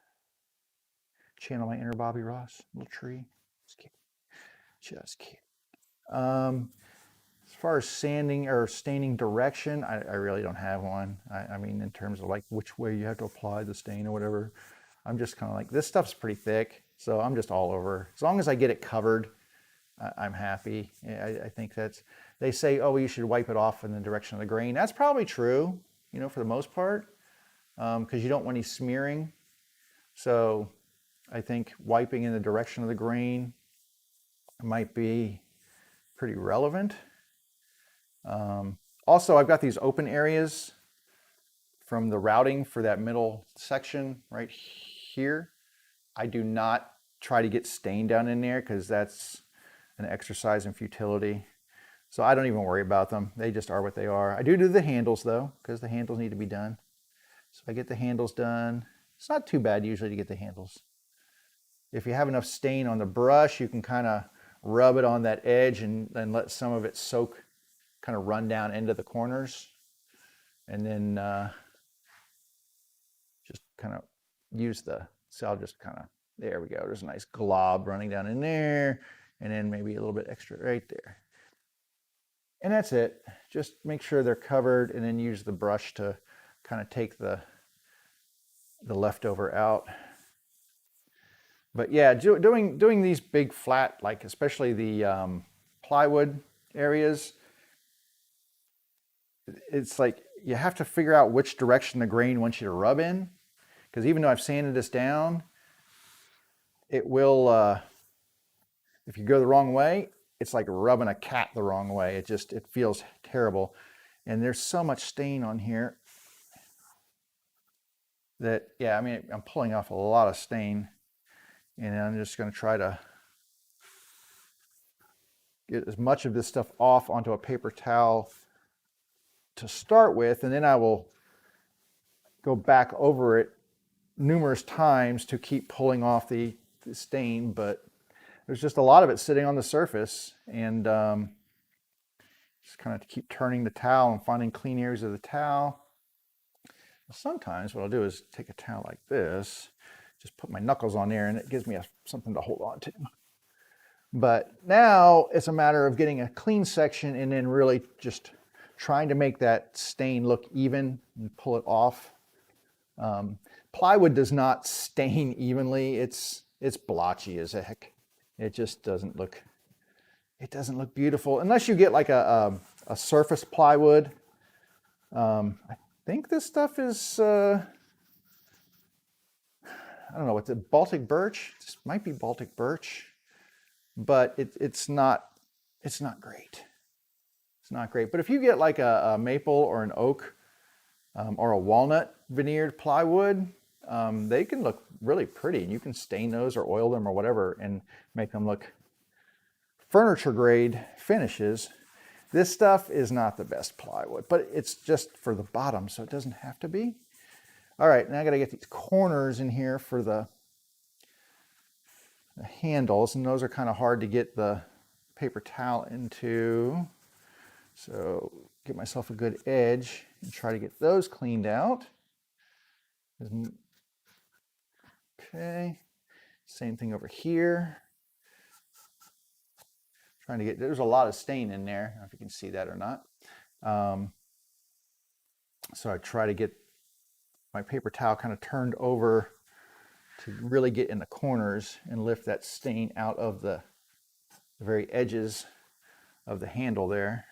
Channel my inner Bobby Ross, little tree. Just kidding. Just kidding. As far as sanding or staining direction, I really don't have one. I mean, in terms of like which way you have to apply the stain or whatever, I'm just kind of like, this stuff's pretty thick, so I'm just all over. As long as I get it covered, I'm happy. I think that's, they say, oh, you should wipe it off in the direction of the grain. That's probably true, you know, for the most part, because you don't want any smearing. So I think wiping in the direction of the grain might be pretty relevant. Also, I've got these open areas from the routing for that middle section right here. I do not try to get stain down in there because that's an exercise in futility. So I don't even worry about them. They just are what they are. I do the handles though, because the handles need to be done. So I get the handles done. It's not too bad usually to get the handles. If you have enough stain on the brush, you can kind of rub it on that edge and then let some of it soak, kind of run down into the corners. And then just kind of use so I'll just kind of, there we go. There's a nice glob running down in there. And then maybe a little bit extra right there. And that's it. Just make sure they're covered and then use the brush to kind of take the leftover out. But yeah, doing these big flat, like especially the plywood areas, it's like you have to figure out which direction the grain wants you to rub in. Because even though I've sanded this down, it will, if you go the wrong way, it's like rubbing a cat the wrong way. It feels terrible. And there's so much stain on here that, yeah, I mean, I'm pulling off a lot of stain. And I'm just going to try to get as much of this stuff off onto a paper towel to start with, and then I will go back over it numerous times to keep pulling off the stain, but there's just a lot of it sitting on the surface, and just kind of keep turning the towel and finding clean areas of the towel. Sometimes what I'll do is take a towel like this, just put my knuckles on there, and it gives me something to hold on to. But now it's a matter of getting a clean section and then really just trying to make that stain look even and pull it off. Plywood does not stain evenly. It's blotchy as heck. It just doesn't look beautiful unless you get like a surface plywood. I think this stuff is I don't know, what's it, Baltic birch? This might be Baltic birch, but it's not great. It's not great. But if you get like a maple or an oak or a walnut veneered plywood, they can look really pretty, and you can stain those or oil them or whatever and make them look furniture grade finishes. This stuff is not the best plywood, but it's just for the bottom, so it doesn't have to be. All right, now I got to get these corners in here for the handles, and those are kind of hard to get the paper towel into. So get myself a good edge and try to get those cleaned out. Okay. Same thing over here. Trying to get, there's a lot of stain in there. I don't know if you can see that or not. So I try to get my paper towel kind of turned over to really get in the corners and lift that stain out of the very edges of the handle there.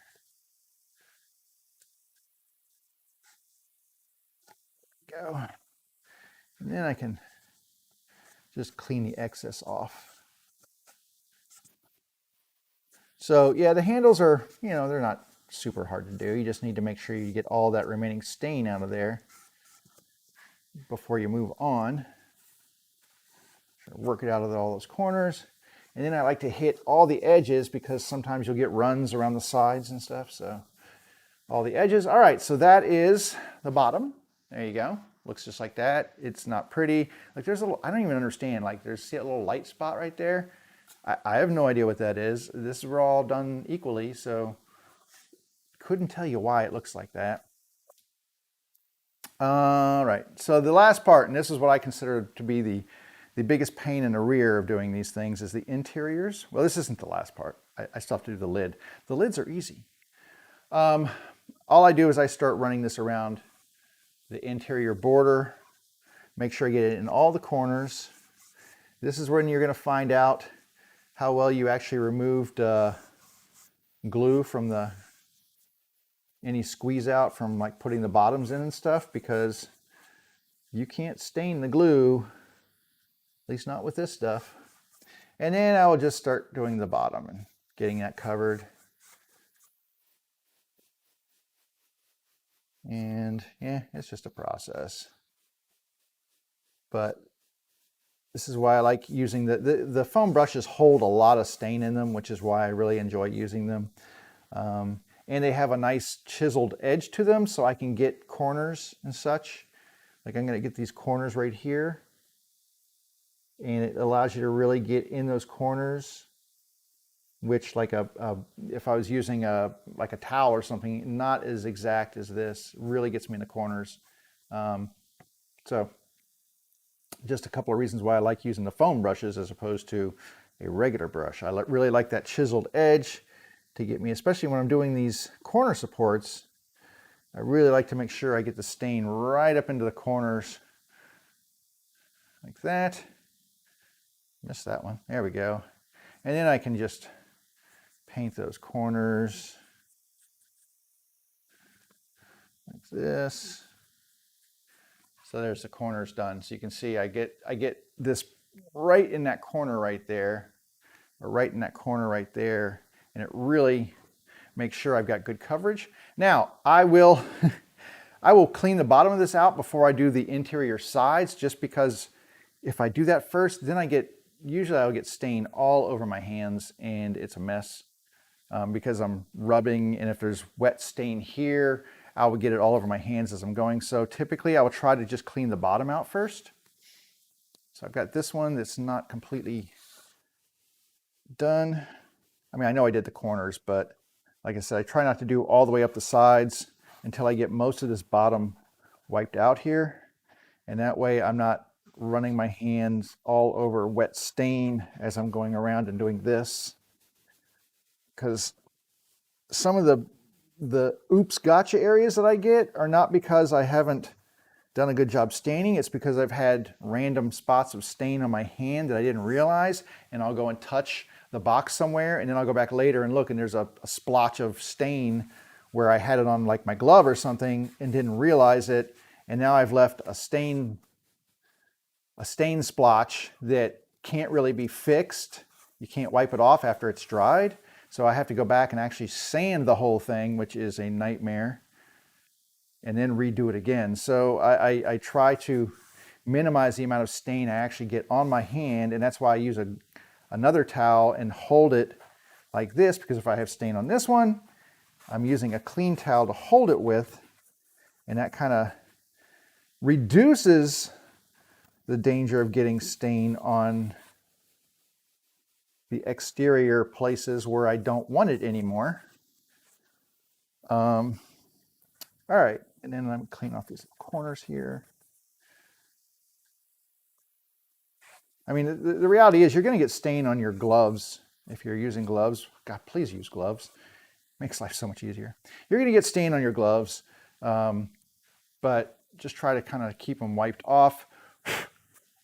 Go. And then I can just clean the excess off. So yeah, the handles are, you know, they're not super hard to do. You just need to make sure you get all that remaining stain out of there before you move on. Work it out of all those corners. And then I like to hit all the edges because sometimes you'll get runs around the sides and stuff. So all the edges. All right, so that is the bottom. There you go. Looks just like that. It's not pretty. Like there's a little, I don't even understand. Like there's, see a little light spot right there? I have no idea what that is. This is all done equally, so couldn't tell you why it looks like that. All right, so the last part, and this is what I consider to be the biggest pain in the rear of doing these things, is the interiors. Well, this isn't the last part. I still have to do the lid. The lids are easy. All I do is I start running this around the interior border, make sure I get it in all the corners. This is when you're going to find out how well you actually removed glue from any squeeze out from like putting the bottoms in and stuff, because you can't stain the glue, at least not with this stuff. And then I will just start doing the bottom and getting that covered. And yeah, it's just a process. But this is why I like using the foam brushes hold a lot of stain in them, which is why I really enjoy using them. And they have a nice chiseled edge to them, so I can get corners and such. Like I'm going to get these corners right here. And it allows you to really get in those corners, which like if I was using like a towel or something, not as exact as this, really gets me in the corners. So just a couple of reasons why I like using the foam brushes as opposed to a regular brush. I really like that chiseled edge to get me, especially when I'm doing these corner supports. I really like to make sure I get the stain right up into the corners like that. Missed that one. There we go. And then I can just paint those corners like this. So there's the corners done. So you can see I get this right in that corner right there, or right in that corner right there, and it really makes sure I've got good coverage. Now I will I will clean the bottom of this out before I do the interior sides, just because if I do that first, then usually I'll get stain all over my hands and it's a mess. Because I'm rubbing, and if there's wet stain here, I will get it all over my hands as I'm going. So typically I will try to just clean the bottom out first. So I've got this one that's not completely done. I mean, I know I did the corners, but like I said, I try not to do all the way up the sides until I get most of this bottom wiped out here. And that way I'm not running my hands all over wet stain as I'm going around and doing this. Because some of the oops gotcha areas that I get are not because I haven't done a good job staining. It's because I've had random spots of stain on my hand that I didn't realize, and I'll go and touch the box somewhere, and then I'll go back later and look, and there's a splotch of stain where I had it on like my glove or something and didn't realize it, and now I've left a stain splotch that can't really be fixed. You can't wipe it off after it's dried. So I have to go back and actually sand the whole thing, which is a nightmare, and then redo it again. So I try to minimize the amount of stain I actually get on my hand, and that's why I use another towel and hold it like this, because if I have stain on this one, I'm using a clean towel to hold it with, and that kind of reduces the danger of getting stain on the exterior places where I don't want it anymore. All right, and then I'm clean off these corners here. I mean, the reality is you're going to get stain on your gloves if you're using gloves. God, please use gloves. Makes life so much easier. You're going to get stain on your gloves, but just try to kind of keep them wiped off.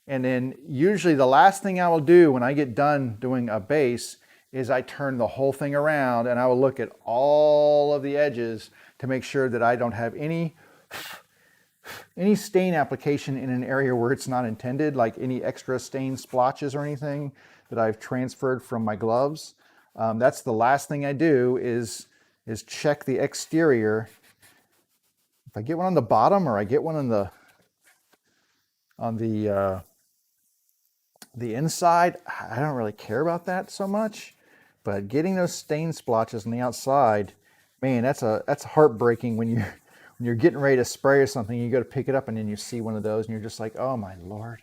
And then usually the last thing I will do when I get done doing a base is I turn the whole thing around and I will look at all of the edges to make sure that I don't have any stain application in an area where it's not intended, like any extra stain splotches or anything that I've transferred from my gloves. That's the last thing I do is check the exterior. If I get one on the bottom or I get one on the inside, I don't really care about that so much. But getting those stain splotches on the outside, man, that's heartbreaking when you're getting ready to spray or something. You go to pick it up and then you see one of those and you're just like, oh my Lord.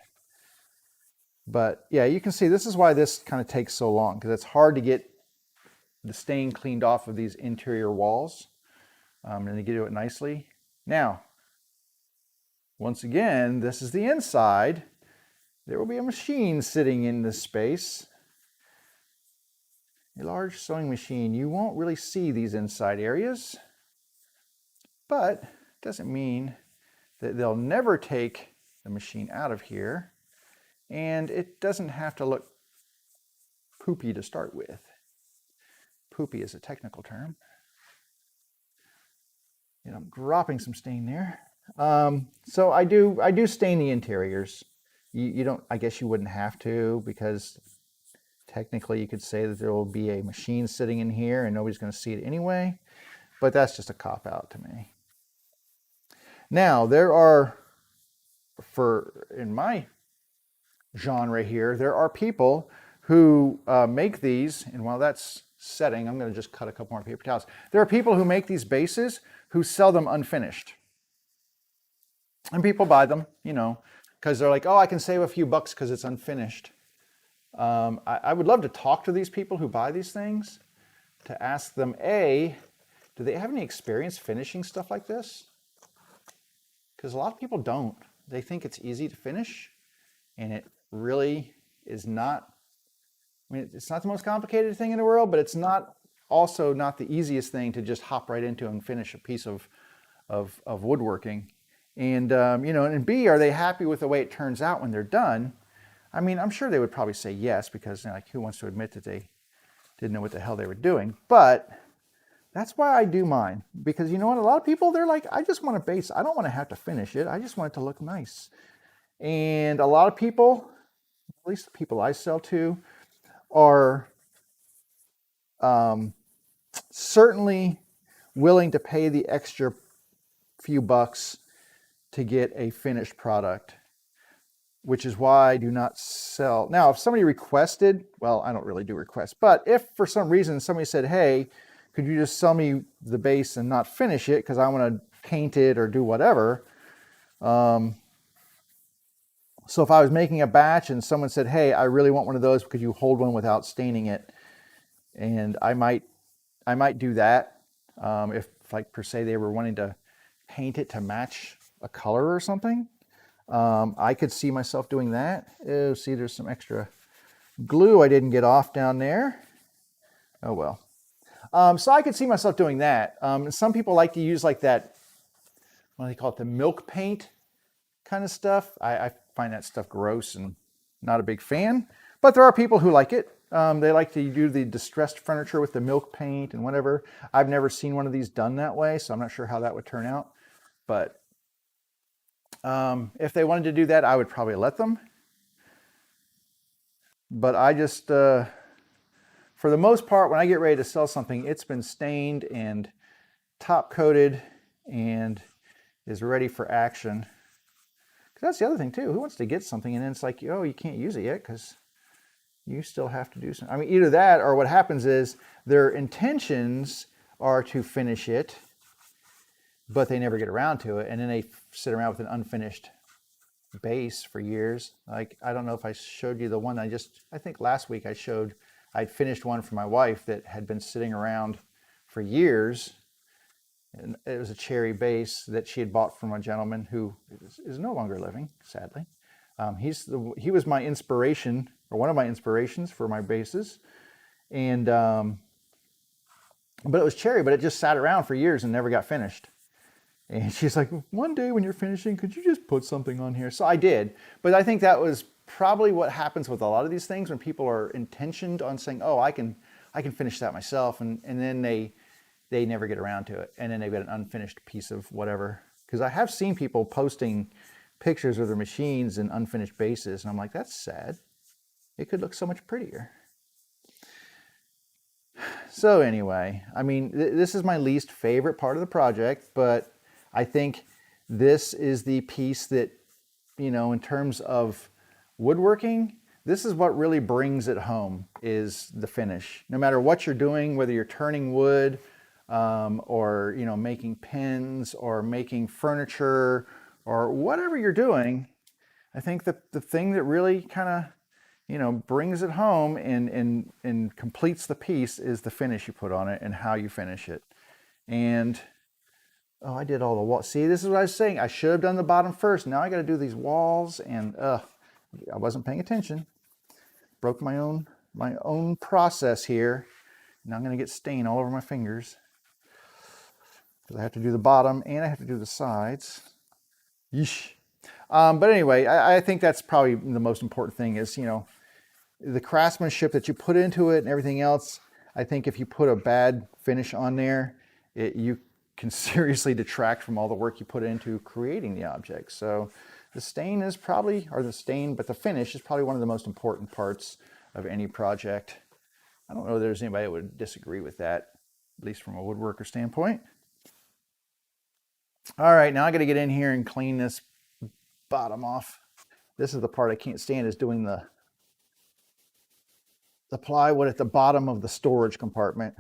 But yeah, you can see this is why this kind of takes so long, because it's hard to get the stain cleaned off of these interior walls and to do it nicely. Now, once again, this is the inside. There will be a machine sitting in this space. A large sewing machine. You won't really see these inside areas, but it doesn't mean that they'll never take the machine out of here, and it doesn't have to look poopy to start with. Poopy is a technical term. And I'm dropping some stain there. So I do stain the interiors. You don't, I guess you wouldn't have to, because technically you could say that there will be a machine sitting in here and nobody's going to see it anyway, but that's just a cop-out to me. Now, there are, in my genre here, there are people who make these, and while that's setting, I'm going to just cut a couple more paper towels. There are people who make these bases who sell them unfinished. And people buy them, you know, because they're like, oh, I can save a few bucks because it's unfinished. I would love to talk to these people who buy these things to ask them, A, do they have any experience finishing stuff like this? Because a lot of people don't. They think it's easy to finish, and it really is not. I mean, it's not the most complicated thing in the world, but it's also not the easiest thing to just hop right into and finish a piece of woodworking. And, you know, and B, are they happy with the way it turns out when they're done? I mean, I'm sure they would probably say yes, because, you know, like, who wants to admit that they didn't know what the hell they were doing? But that's why I do mine, because you know what? A lot of people, they're like, I just want a base. I don't want to have to finish it. I just want it to look nice. And a lot of people, at least the people I sell to, are certainly willing to pay the extra few bucks to get a finished product, which is why I do not sell. Now, if somebody requested, well, I don't really do requests, but if for some reason somebody said, hey, could you just sell me the base and not finish it because I want to paint it or do whatever. So if I was making a batch and someone said, hey, I really want one of those, could you hold one without staining it? And I might do that. If like per se they were wanting to paint it to match a color or something, I could see myself doing that. Oh, see, there's some extra glue I didn't get off down there. Oh well. So I could see myself doing that. Some people like to use like that, what do they call it, the milk paint kind of stuff. I find that stuff gross and not a big fan, but there are people who like it. They like to do the distressed furniture with the milk paint and whatever. I've never seen one of these done that way, so I'm not sure how that would turn out. But if they wanted to do that, I would probably let them. But I just, for the most part, when I get ready to sell something, it's been stained and top coated and is ready for action. Because that's the other thing too. Who wants to get something and then it's like, oh, you can't use it yet because you still have to do something. I mean, either that or what happens is their intentions are to finish it, but they never get around to it. And then they sit around with an unfinished base for years. Like, I don't know if I showed you the one I think last week I'd finished one for my wife that had been sitting around for years. And it was a cherry base that she had bought from a gentleman who is no longer living, sadly. He was my inspiration, or one of my inspirations for my bases. And but it was cherry, but it just sat around for years and never got finished. And she's like, one day when you're finishing, could you just put something on here? So I did. But I think that was probably what happens with a lot of these things when people are intentioned on saying, oh, I can finish that myself. And then they never get around to it. And then they've got an unfinished piece of whatever. Because I have seen people posting pictures of their machines and unfinished bases. And I'm like, that's sad. It could look so much prettier. So anyway, I mean, this is my least favorite part of the project, but I think this is the piece that, you know, in terms of woodworking, this is what really brings it home, is the finish. No matter what you're doing, whether you're turning wood, or, you know, making pins or making furniture or whatever you're doing, I think that the thing that really kind of, you know, brings it home and completes the piece is the finish you put on it and how you finish it. And oh, I did all the walls. See, this is what I was saying. I should have done the bottom first. Now I got to do these walls, and I wasn't paying attention. Broke my own process here. Now I'm going to get stain all over my fingers because I have to do the bottom and I have to do the sides. Yeesh. But anyway, I think that's probably the most important thing is, you know, the craftsmanship that you put into it and everything else. I think if you put a bad finish on there, you can seriously detract from all the work you put into creating the object. So the stain is probably, or the stain, but the finish is probably one of the most important parts of any project. I don't know if there's anybody that would disagree with that, at least from a woodworker standpoint. All right, now I got to get in here and clean this bottom off. This is the part I can't stand, is doing the plywood at the bottom of the storage compartment.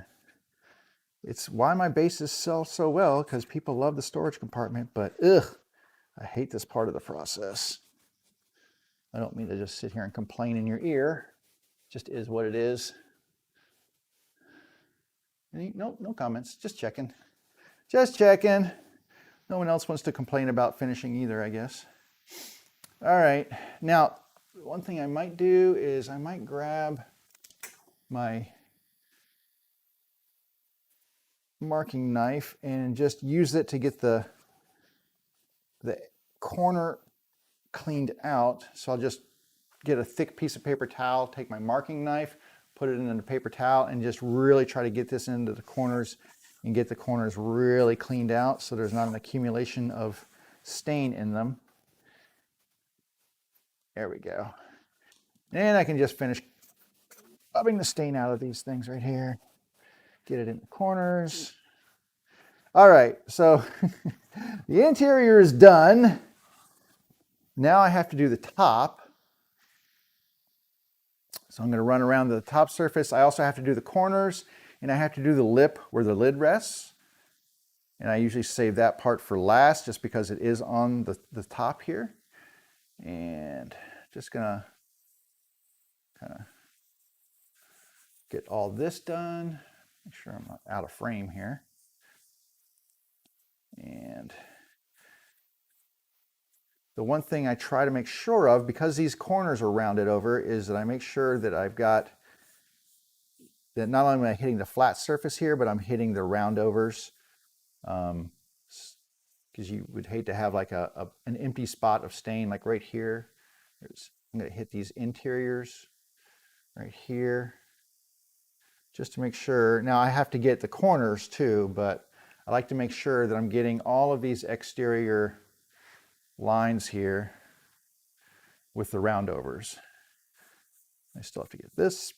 It's why my bases sell so well, because people love the storage compartment, but ugh, I hate this part of the process. I don't mean to just sit here and complain in your ear. It just is what it is. No comments, just checking. Just checking. No one else wants to complain about finishing either, I guess. All right, now, one thing I might do is I might grab my marking knife and just use it to get the corner cleaned out. So I'll just get a thick piece of paper towel, take my marking knife, put it in a paper towel, and just really try to get this into the corners and get the corners really cleaned out so there's not an accumulation of stain in them. There we go. And I can just finish rubbing the stain out of these things right here. Get it in the corners. All right, so the interior is done. Now I have to do the top. So I'm going to run around the top surface. I also have to do the corners, and I have to do the lip where the lid rests. And I usually save that part for last just because it is on the top here. And just gonna kind of get all this done. Make sure I'm not out of frame here. And the one thing I try to make sure of, because these corners are rounded over, is that I make sure that I've got, that not only am I hitting the flat surface here, but I'm hitting the roundovers. Because you would hate to have like an empty spot of stain, like right here. I'm going to hit these interiors right here, just to make sure. Now I have to get the corners too, but I like to make sure that I'm getting all of these exterior lines here with the roundovers. I still have to get this.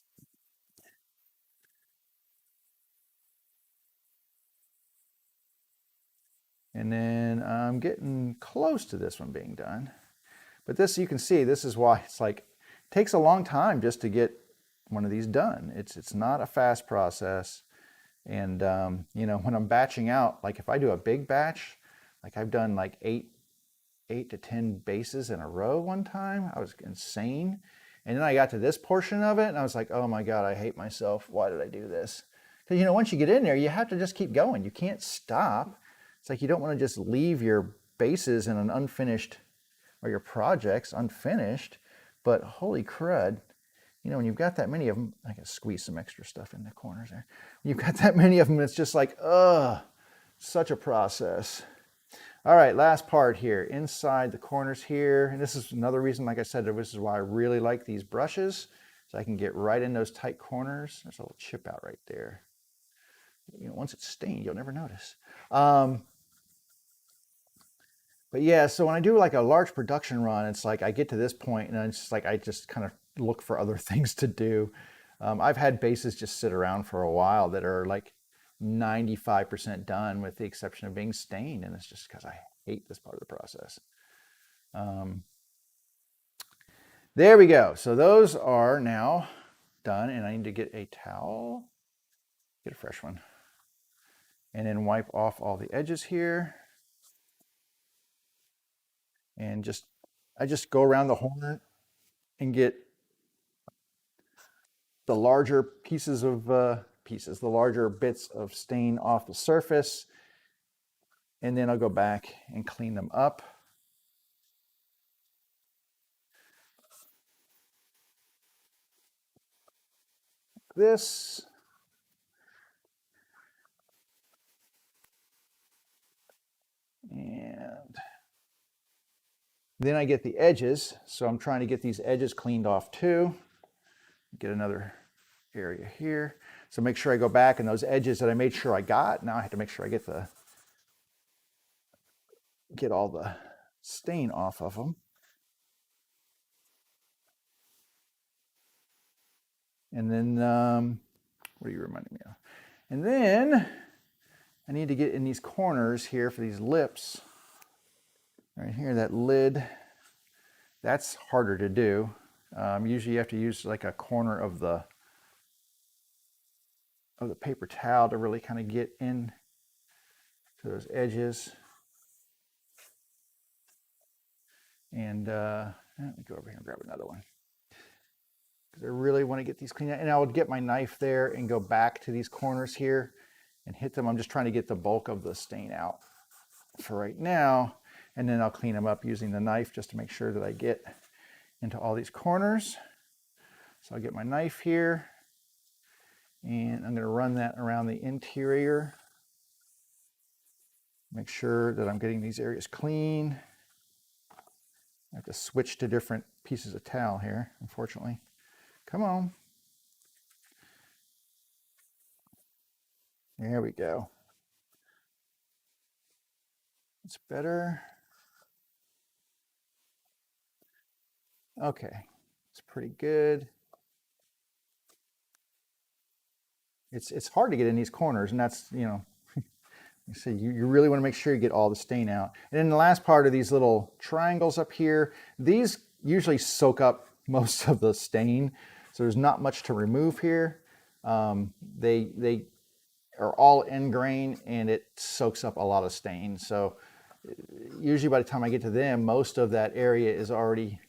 And then I'm getting close to this one being done. But this, you can see, this is why it's like, it takes a long time just to get one of these done. It's not a fast process. And, you know, when I'm batching out, like if I do a big batch, like I've done like 8 to 10 bases in a row one time. I was insane. And then I got to this portion of it and I was like, oh my God, I hate myself. Why did I do this? Because, you know, once you get in there, you have to just keep going. You can't stop. It's like you don't want to just leave your bases in an unfinished or your projects unfinished. But holy crud, you know, when you've got that many of them, I can squeeze some extra stuff in the corners there. When you've got that many of them, it's just like, ugh, such a process. All right, last part here, inside the corners here. And this is another reason, like I said, this is why I really like these brushes, so I can get right in those tight corners. There's a little chip out right there. You know, once it's stained, you'll never notice. But yeah, so when I do like a large production run, it's like I get to this point and it's just like I just kind of look for other things to do. I've had bases just sit around for a while that are like 95% done with the exception of being stained, and it's just because I hate this part of the process. There we go. So those are now done, and I need to get a towel, get a fresh one, and then wipe off all the edges here. And I just go around the horn and get the larger pieces of the larger bits of stain off the surface, and then I'll go back and clean them up. Like this. And then I get the edges, so I'm trying to get these edges cleaned off too. Get another area here. So make sure I go back, and those edges that I made sure I got, now I have to make sure I get all the stain off of them. And then, what are you reminding me of? And then I need to get in these corners here for these lips. Right here, that lid, that's harder to do. Usually you have to use like a corner of the paper towel to really kind of get in to those edges. And let me go over here and grab another one, because I really want to get these cleaned out. And I would get my knife there and go back to these corners here and hit them. I'm just trying to get the bulk of the stain out for right now, and then I'll clean them up using the knife just to make sure that I get into all these corners. So I'll get my knife here, and I'm going to run that around the interior. Make sure that I'm getting these areas clean. I have to switch to different pieces of towel here, unfortunately. Come on. There we go. It's better. Okay, it's pretty good. It's hard to get in these corners, and that's, you know, you see, you really want to make sure you get all the stain out. And then the last part of these little triangles up here, these usually soak up most of the stain, so there's not much to remove here. They are all end grain, and it soaks up a lot of stain. So usually by the time I get to them, most of that area is already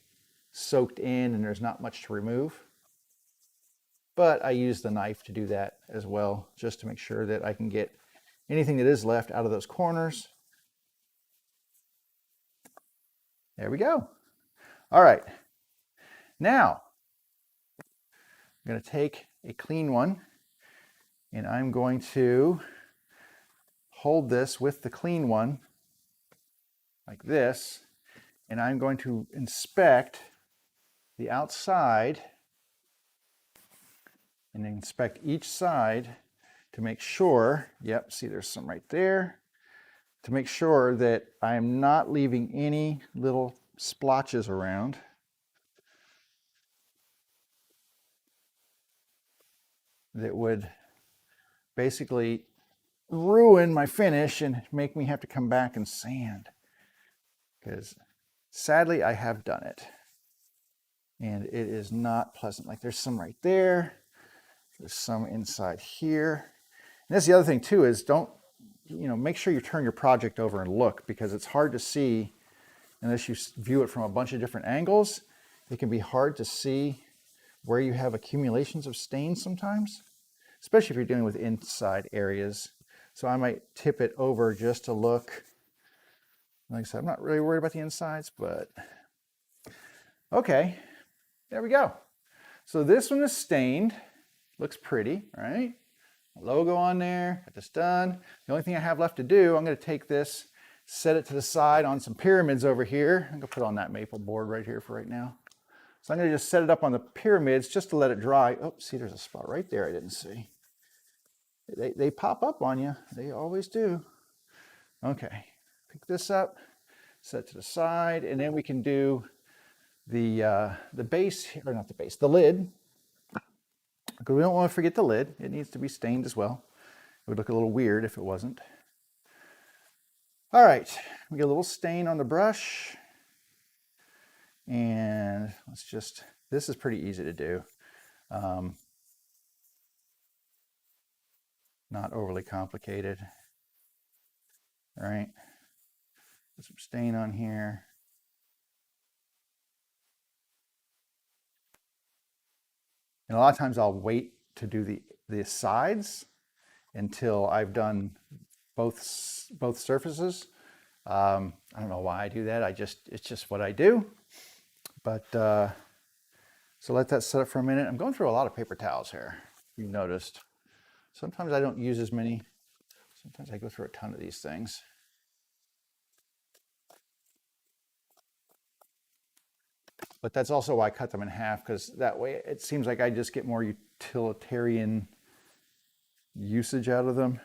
soaked in and there's not much to remove. But I use the knife to do that as well, just to make sure that I can get anything that is left out of those corners. There we go. All right. Now, I'm going to take a clean one, and I'm going to hold this with the clean one like this, and I'm going to inspect the outside and inspect each side to make sure, yep, see there's some right there, to make sure that I'm not leaving any little splotches around. That would basically ruin my finish and make me have to come back and sand. Because sadly, I have done it. And it is not pleasant. Like there's some right there. There's some inside here. And that's the other thing too, is don't, make sure you turn your project over and look, because it's hard to see unless you view it from a bunch of different angles. It can be hard to see where you have accumulations of stains sometimes, especially if you're dealing with inside areas. So I might tip it over just to look. Like I said, I'm not really worried about the insides, but Okay, there we go. So this one is stained. Looks pretty, right? Logo on there, got this done. The only thing I have left to do, I'm gonna take this, set it to the side on some pyramids over here. I'm gonna put on that maple board right here for right now. So I'm gonna just set it up on the pyramids just to let it dry. Oh, see, there's a spot right there I didn't see. They pop up on you, they always do. Okay, pick this up, set it to the side, and then we can do the base, or not the base, the lid. Because we don't want to forget the lid. It needs to be stained as well. It would look a little weird if it wasn't. All right, we get a little stain on the brush. And let's just, this is pretty easy to do. Not overly complicated. All right, put some stain on here. And a lot of times I'll wait to do the sides until I've done both surfaces. I don't know why I do that. It's just what I do. But so let that set up for a minute. I'm going through a lot of paper towels here. You've noticed. Sometimes I don't use as many. Sometimes I go through a ton of these things. But that's also why I cut them in half, because that way it seems like I just get more utilitarian usage out of them.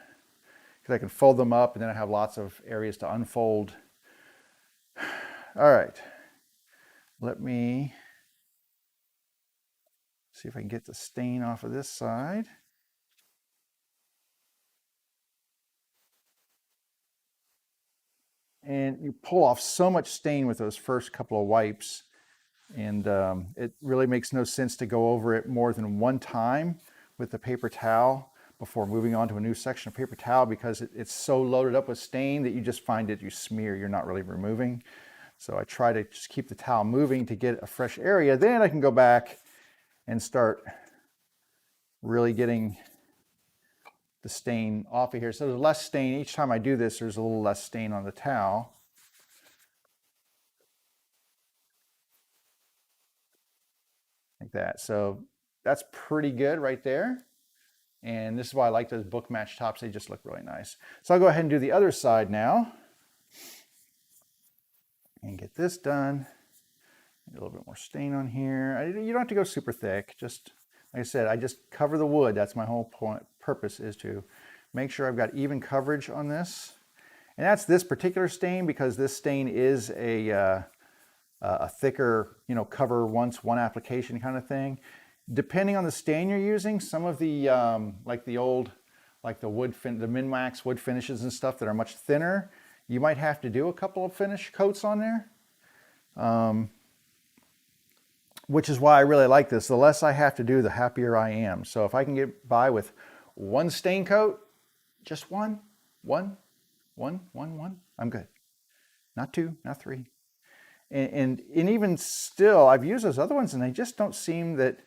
Because I can fold them up and then I have lots of areas to unfold. All right, let me see if I can get the stain off of this side. And you pull off so much stain with those first couple of wipes. And it really makes no sense to go over it more than one time with the paper towel before moving on to a new section of paper towel, because it's so loaded up with stain that you just find that you smear, you're not really removing. So I try to just keep the towel moving to get a fresh area. Then I can go back and start really getting the stain off of here. So there's less stain. Each time I do this, there's a little less stain on the towel. Like that. So that's pretty good right there. And this is why I like those book match tops. They just look really nice. So I'll go ahead and do the other side now. And get this done. Get a little bit more stain on here. You don't have to go super thick. Just, like I said, I just cover the wood. That's my whole purpose, is to make sure I've got even coverage on this. And that's this particular stain, because this stain is a thicker, cover once, one application kind of thing. Depending on the stain you're using, some of the, like the old, like the Min-Wax wood finishes and stuff that are much thinner, you might have to do a couple of finish coats on there. Which is why I really like this. The less I have to do, the happier I am. So if I can get by with one stain coat, just one, I'm good. Not two, not three. And even still, I've used those other ones and they just don't seem that,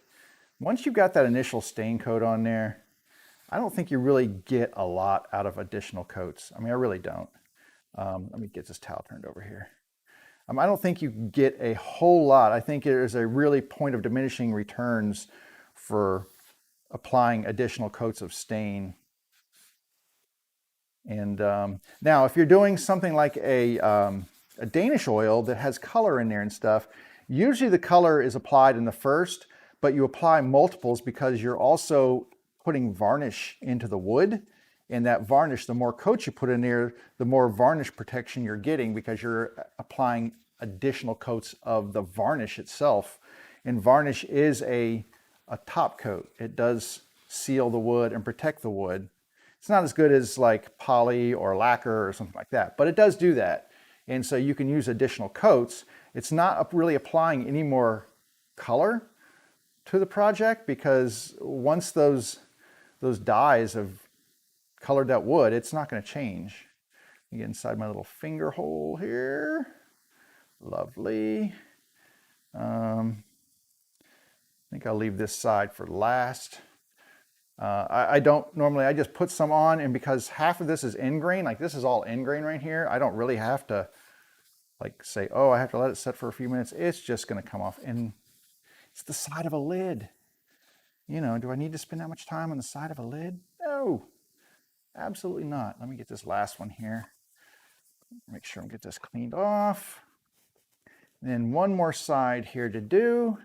once you've got that initial stain coat on there, I don't think you really get a lot out of additional coats. I mean, I really don't. Let me get this towel turned over here. I don't think you get a whole lot. I think there's a really point of diminishing returns for applying additional coats of stain. And now, if you're doing something like a Danish oil that has color in there and stuff, usually the color is applied in the first, but you apply multiples because you're also putting varnish into the wood. And that varnish, the more coats you put in there, the more varnish protection you're getting, because you're applying additional coats of the varnish itself. And varnish is a top coat. It does seal the wood and protect the wood. It's not as good as like poly or lacquer or something like that, but it does do that. And so you can use additional coats. It's not really applying any more color to the project, because once those dyes have colored that wood, it's not going to change. Get inside my little finger hole here. Lovely. I think I'll leave this side for last. I don't normally, I just put some on, and because half of this is end grain, like this is all end grain right here, I don't really have to like say, oh, I have to let it set for a few minutes, it's just going to come off. And it's the side of a lid. You know, do I need to spend that much time on the side of a lid? No, absolutely not. Let me get this last one here. Make sure I get this cleaned off. And then one more side here to do.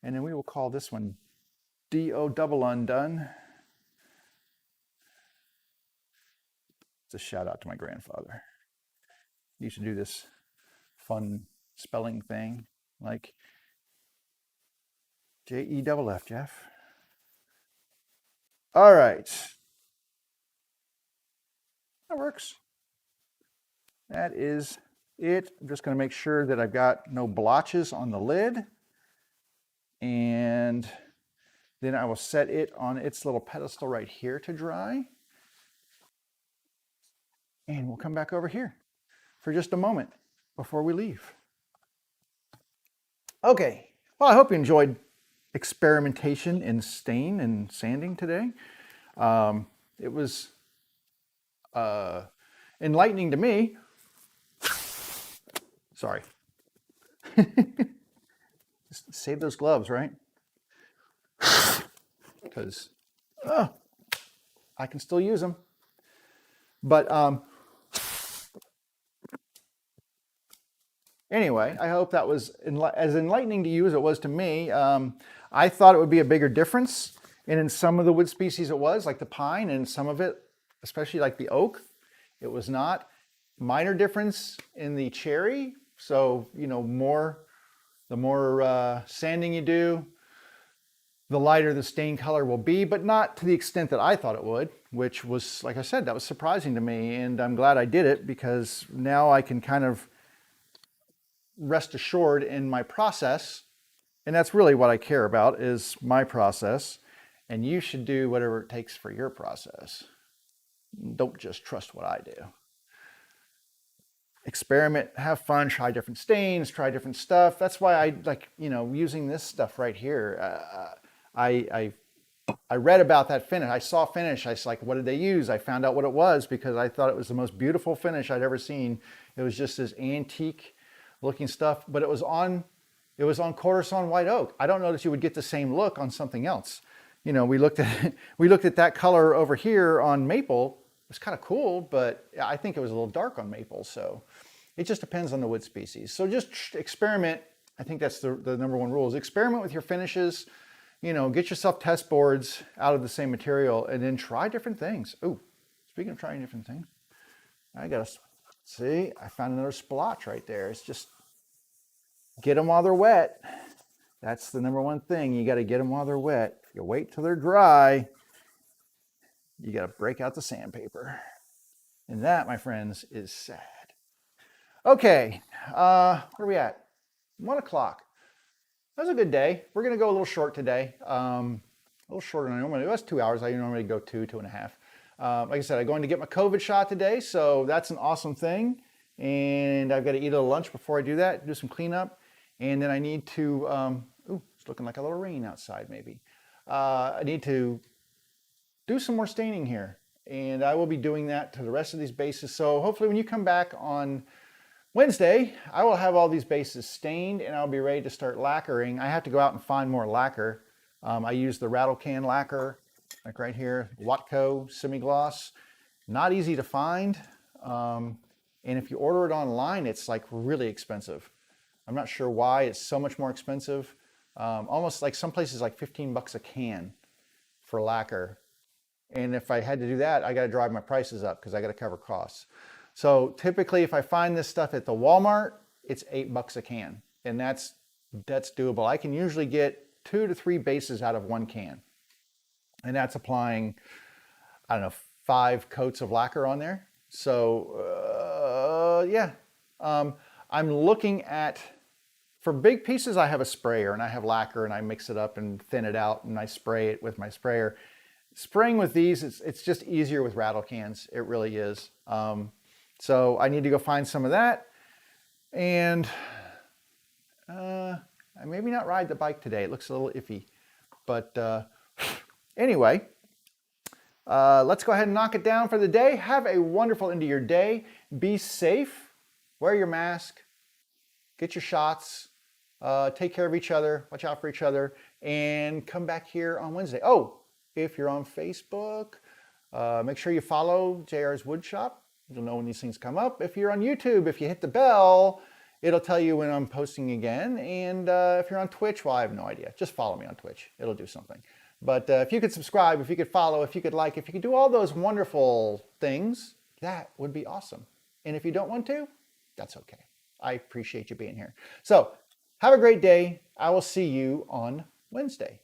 And then we will call this one D-O double undone. It's a shout out to my grandfather. He used to do this fun spelling thing like J-E-F-F, Jeff. All right. That works. That is it. I'm just going to make sure that I've got no blotches on the lid. And then I will set it on its little pedestal right here to dry. And we'll come back over here for just a moment before we leave. Okay. Well, I hope you enjoyed experimentation in stain and sanding today. It was enlightening to me. Sorry. Just save those gloves, right? Because I can still use them. But anyway, I hope that was as enlightening to you as it was to me. I thought it would be a bigger difference. And in some of the wood species it was, like the pine, and some of it, especially like the oak, it was not. Minor difference in the cherry. So, you know, the more sanding you do, the lighter the stain color will be, but not to the extent that I thought it would, which was, like I said, that was surprising to me. And I'm glad I did it because now I can kind of rest assured in my process. And that's really what I care about, is my process. And you should do whatever it takes for your process. Don't just trust what I do. Experiment, have fun, try different stains, try different stuff. That's why I like, you know, using this stuff right here. I read about that finish. I saw finish. I was like, what did they use? I found out what it was because I thought it was the most beautiful finish I'd ever seen. It was just this antique looking stuff, but it was on quarter sawn white oak. I don't know that you would get the same look on something else. You know, we looked at that color over here on maple. It was kind of cool, but I think it was a little dark on maple. So it just depends on the wood species. So just experiment. I think that's the number one rule, is experiment with your finishes. You know, get yourself test boards out of the same material and then try different things. Oh, speaking of trying different things, see, I found another splotch right there. It's just get them while they're wet. That's the number one thing. You got to get them while they're wet. If you wait till they're dry, you got to break out the sandpaper. And that, my friends, is sad. Okay, where are we at? 1 o'clock. That was a good day. We're going to go a little short today. A little shorter than I normally do. It was 2 hours. I normally go 2.5. Like I said, I'm going to get my COVID shot today, so that's an awesome thing. And I've got to eat a little lunch before I do that, do some cleanup. And then I need to, it's looking like a little rain outside maybe. I need to do some more staining here. And I will be doing that to the rest of these bases. So hopefully when you come back on Wednesday, I will have all these bases stained and I'll be ready to start lacquering. I have to go out and find more lacquer. I use the rattle can lacquer, like right here, Watco semi-gloss. Not easy to find. And if you order it online, it's like really expensive. I'm not sure why it's so much more expensive. Almost like some places like 15 bucks a can for lacquer. And if I had to do that, I got to drive my prices up because I got to cover costs. So typically if I find this stuff at the Walmart, it's 8 bucks a can. And that's doable. I can usually get 2 to 3 bases out of 1 can. And that's applying, I don't know, 5 coats of lacquer on there. So yeah, I'm looking at, for big pieces, I have a sprayer and I have lacquer and I mix it up and thin it out and I spray it with my sprayer. Spraying with these, it's just easier with rattle cans. It really is. So I need to go find some of that. And I maybe not ride the bike today. It looks a little iffy. But anyway, let's go ahead and knock it down for the day. Have a wonderful end of your day. Be safe. Wear your mask. get your shots, take care of each other, watch out for each other, and come back here on Wednesday. Oh, if you're on Facebook, make sure you follow JR's Woodshop. You'll know when these things come up. If you're on YouTube, if you hit the bell, it'll tell you when I'm posting again. And if you're on Twitch, well, I have no idea. Just follow me on Twitch. It'll do something. But if you could subscribe, if you could follow, if you could like, if you could do all those wonderful things, that would be awesome. And if you don't want to, that's okay. I appreciate you being here. So have a great day. I will see you on Wednesday.